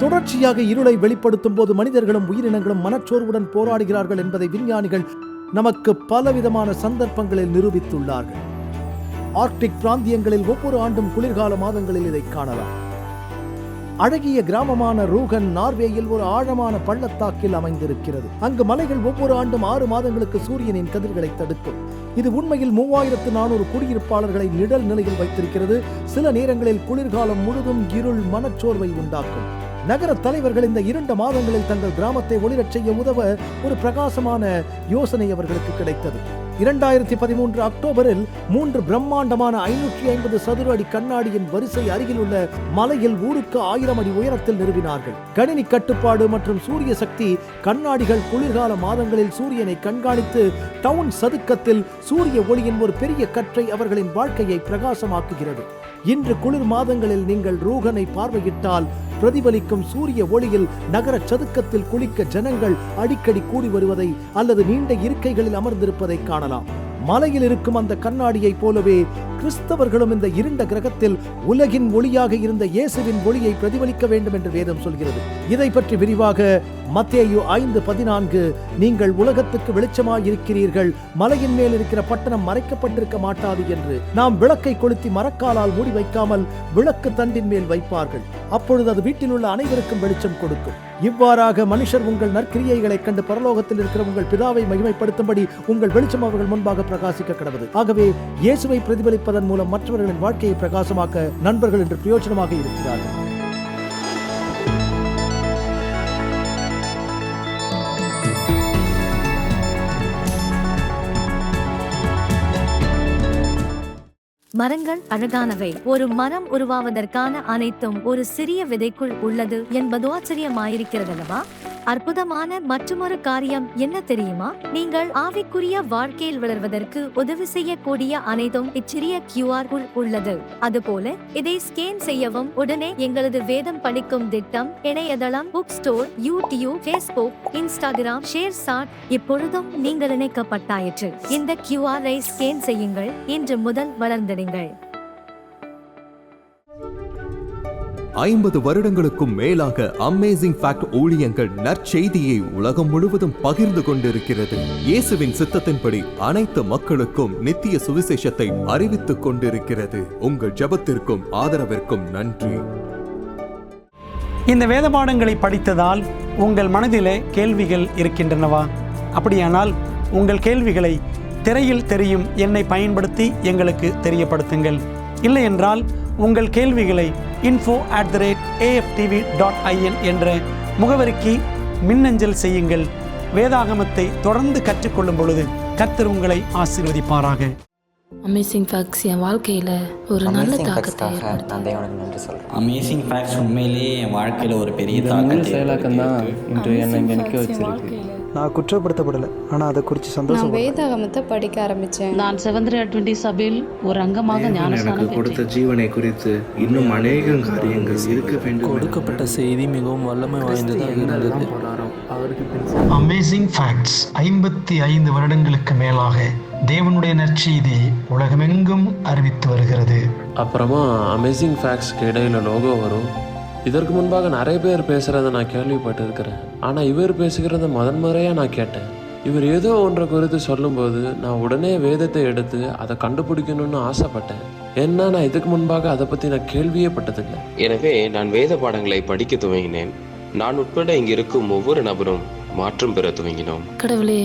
தொடர்ச்சியாக இருளை வெளிப்படுத்தும் போது மனிதர்களும் உயிரினங்களும் மனச்சோர்வுடன் போராடுகிறார்கள் என்பதை விஞ்ஞானிகள் நமக்கு பலவிதமான சந்தர்ப்பங்களில் நிரூபித்துள்ளார்கள். ஆர்க்டிக் பிராந்தியங்களில் ஒவ்வொரு ஆண்டும் குளிர்கால மாதங்களில் இதை காணலாம். அழகிய கிராமமான ரூகன் நார்வேயில் ஒரு ஆழமான பள்ளத்தாக்கில் அமைந்திருக்கிறது. அங்கு மலைகள் ஒவ்வொரு ஆண்டும் 6 மாதங்களுக்கு சூரியனின் கதிர்களை தடுக்கும். இது உண்மையில் 3400 குடியிருப்பாளர்களை நிழல் நிலையில் வைத்திருக்கிறது. சில நேரங்களில் குளிர்காலம் முழுதும் இருள் மனச்சோர்வை உண்டாக்கும். நகர தலைவர்கள் இந்த 2 மாதங்களில் தங்கள் கிராமத்தை ஒளிரச் செய்ய உதவ ஒரு பிரகாசமான யோசனை அவர்களுக்கு கிடைத்தது. 2013 அக்டோபரில் 3 பிரம்மாண்டமான 550 சதுர அடி கண்ணாடியின் வரிசை அருகில் உள்ள மலையில் ஊருக்கு 1000 அடி உயரத்தில் நிறுவினார்கள். கணினி கட்டுப்பாடு மற்றும் சூரிய சக்தி கண்ணாடிகள் குளிர்கால மாதங்களில் சூரியனை கண்காணித்து டவுன் சதுக்கத்தில் சூரிய ஒளியின் ஒரு பெரிய கற்றை அவர்களின் வாழ்க்கையை பிரகாசமாக்குகிறது. இன்று குளிர் மாதங்களில் நீங்கள் ரூகனை பார்வையிட்டால் பிரதிபலிக்கும் சூரிய ஒளியில் நகர சதுக்கத்தில் குளிக்க ஜனங்கள் அடிக்கடி கூடி வருவதை அல்லது நீண்ட இருக்கைகளில் அமர்ந்திருப்பதை காணலாம். மலையில் இருக்கும் அந்த கண்ணாடியை போலவே கிறிஸ்தவர்களும் இந்த இருண்ட கிரகத்தில் உலகின் ஒளியாக இருந்த இயேசுவின் ஒளியை பிரதிபலிக்க வேண்டும் என்று வேதம் சொல்கிறது. இதை பற்றி விரிவாக மத்தேயு 5:14, நீங்கள் உலகத்துக்கு வெளிச்சமாய் இருக்கிறீர்கள், மலையின் மேல் இருக்கிற பட்டணம் மறைக்கப்பட்டிருக்க மாட்டாது என்று. நாம் விளக்கை கொளுத்தி மரக்காலால் மூடி வைக்காமல் விளக்கு தண்டின் மேல் வைப்பார்கள். அப்பொழுது அது வீட்டில் உள்ள அனைவருக்கும் வெளிச்சம் கொடுக்கும். இவ்வாறாக மனுஷர் உங்கள் நற்கிரியைகளை கண்டு பரலோகத்தில் இருக்கிற உங்கள் பிதாவை மகிமைப்படுத்தும்படி உங்கள் வெளிச்சம் அவர்கள் முன்பாக பிரகாசிக்க கடவுது. ஆகவே இயேசுவை பிரதிபலிப்பதன் மூலம் மற்றவர்களின் வாழ்க்கையை பிரகாசமாக்க நண்பர்கள் என்று பிரயோஜனமாக இருக்கிறார்கள். மரங்கள் அழகானவை. ஒரு மரம் உருவாவதற்கான அனைத்தும் ஒரு சிறிய விதைக்குள் உள்ளது என்பது ஆச்சரியமாயிருக்கிறதல்லவா? அற்புதமான மற்றொரு காரியம் என்ன தெரியுமா? நீங்கள் ஆவிக்குரிய வாழ்க்கையில் வளர்வதற்கு உதவி செய்யக்கூடிய அனைத்தும் இச்சிறிய QR குள் உள்ளது. அதுபோல இதை ஸ்கேன் செய்யவும் உடனே எங்களது வேதம் படிக்கும் திட்டம், இணையதளம், book store, YouTube, Facebook, Instagram, ShareChat இப்பொழுதும் நீங்கள் இணைக்கப்பட்டாயிற்று. இந்த QR-ஐ ஸ்கேன் செய்யுங்கள். இன்று முதல் வளர்ந்திடுங்கள். 50 வருடங்களுக்கும் மேலாக அமேசிங் ஃபேக்ட் ஊழியங்கள் நற்செய்தியை உலகம் முழுவதும் பகிர்ந்து கொண்டிருக்கிறது. இயேசுவின் சித்தத்தின்படி அனைத்து மக்களுக்கும் நித்திய சுவிசேஷத்தை அறிவித்துக் கொண்டிருக்கிறது. உங்கள் ஜெபத்திற்கும் ஆதரவிற்கும் நன்றி. இந்த வேத பாடங்களை படித்ததால் உங்கள் மனதிலே கேள்விகள் இருக்கின்றனவா? அப்படியானால் உங்கள் கேள்விகளை திரையில் தெரியும் எண்ணை பயன்படுத்தி எங்களுக்கு தெரியப்படுத்துங்கள். இல்லை என்றால் உங்கள் கேள்விகளை info@aftv.in என்ற முகவரிக்கு மின்னஞ்சல் செய்யுங்கள். வேதாகமத்தை தொடர்ந்து கற்றுக்கொள்ளும் பொழுது கர்த்தர் உங்களை ஆசீர்வதிப்பாராக. அமேசிங் ஃபேக்ட்ஸ் என் வாழ்க்கையில் ஒரு நல்ல தாக்கத்தை ஏற்படுத்தி நான் தேவனுக்கு நன்றி சொல்கிறேன். அமேசிங் ஃபேக்ட்ஸ் உண்மையிலேயே என் வாழ்க்கையில் ஒரு பெரிய தாக்கத்தை செயலாக்கம் தான் இன்று என்னை இங்கே நிற்க வச்சிருக்கு. நான் குற்றப்படுத்தப்படலை, ஆனால் அதை குறித்து சந்தோஷம். வேதாகமத்தை படிக்க ஆரம்பித்தேன். நான் செவந்திர அட்வென்டிஸ்ட் சபையில் ஒரு அங்கமாக எனக்கு கொடுத்த ஜீவனை குறித்து இன்னும் அநேக காரியங்கள் இருக்க வேண்டும். கொடுக்கப்பட்ட செய்தி மிகவும் வல்லமை வாய்ந்ததாக இருந்தது. அமேசிங் ஃபேக்ட்ஸ் 55 வருடங்களுக்கு மேலாக தேவனுடைய நற்செய்தி உலகமெங்கும் அறிவித்து வருகிறது. அப்புறமா அமேசிங் ஃபேக்ட்ஸ்க்கு இடையில லோகோ வரும். இதற்கு முன்பாக நிறைய பேர் பேசுகிறத நான் கேள்விப்பட்டிருக்கிறேன். ஆனால் இவர் பேசுகிறத முதன்முறையாக நான் கேட்டேன். இவர் ஏதோ ஒன்றை குறித்து சொல்லும்போது நான் உடனே வேதத்தை எடுத்து அதை கண்டுபிடிக்கணும்னு ஆசைப்பட்டேன். ஏன்னா நான் இதுக்கு முன்பாக அதை பற்றி நான் கேள்வியே பட்டதில்லை. எனவே நான் வேத பாடங்களை படிக்க துவங்கினேன். நான் உட்பட இங்கு இருக்கும் ஒவ்வொரு நபரும் மாற்றம் பெற துவங்கினோம். கடவுளே,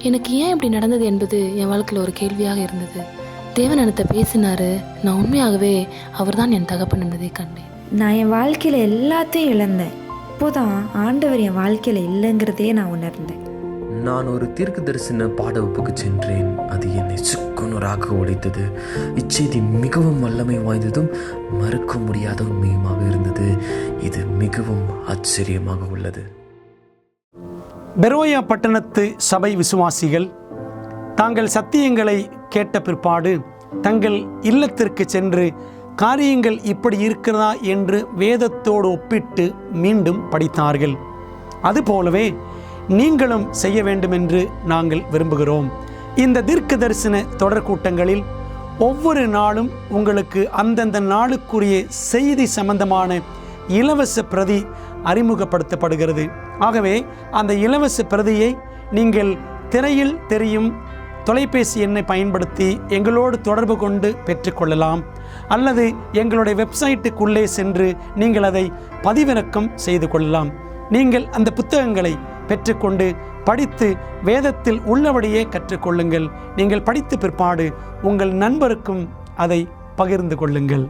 எனக்கு ஏன் இப்படி நடந்தது என்பது என் வாழ்க்கையில் ஒரு கேள்வியாக இருந்தது. தேவன் என்னத்தை பேசினாரு. நான் உண்மையாகவே அவர்தான் என் தகப்பன் என்பதை கண்டேன். நான் என் வாழ்க்கையில் எல்லாத்தையும் இழந்தேன். இப்போதான் ஆண்டவர் என் வாழ்க்கையில் இல்லைங்கிறதே நான் உணர்ந்தேன். நான் ஒரு தீர்க்க தரிசன பாட வகுப்புக்கு சென்றேன். அது என்னை சுக்குநூறாக உடைத்தது. இச்செய்தி மிகவும் வல்லமை வாய்ந்ததும் மறுக்க முடியாத உண்மையுமாக இருந்தது. இது மிகவும் ஆச்சரியமாக உள்ளது. பெரோயா பட்டணத்து சபை விசுவாசிகள் தாங்கள் சத்தியங்களை கேட்ட பிற்பாடு தங்கள் இல்லத்திற்கு சென்று காரியங்கள் இப்படி இருக்கிறதா என்று வேதத்தோடு ஒப்பிட்டு மீண்டும் படித்தார்கள். அதுபோலவே நீங்களும் செய்ய வேண்டும் என்று நாங்கள் விரும்புகிறோம். இந்த தீர்க்க தரிசன தொடர் கூட்டங்களில் ஒவ்வொரு நாளும் உங்களுக்கு அந்தந்த நாளுக்குரிய செய்தி சம்பந்தமான இலவச பிரதி அறிமுகப்படுத்தப்படுகிறது. ஆகவே அந்த இலவச பிரதியை நீங்கள் திரையில் தெரியும் தொலைபேசி எண்ணை பயன்படுத்தி எங்களோடு தொடர்பு கொண்டு பெற்றுக்கொள்ளலாம். அல்லது எங்களுடைய வெப்சைட்டுக்குள்ளே சென்று நீங்கள் அதை பதிவிறக்கம் செய்து கொள்ளலாம். நீங்கள் அந்த புத்தகங்களை பெற்றுக்கொண்டு படித்து வேதத்தில் உள்ளபடியே கற்றுக்கொள்ளுங்கள். நீங்கள் படித்த பிற்பாடு உங்கள் நண்பருக்கும் அதை பகிர்ந்து கொள்ளுங்கள்.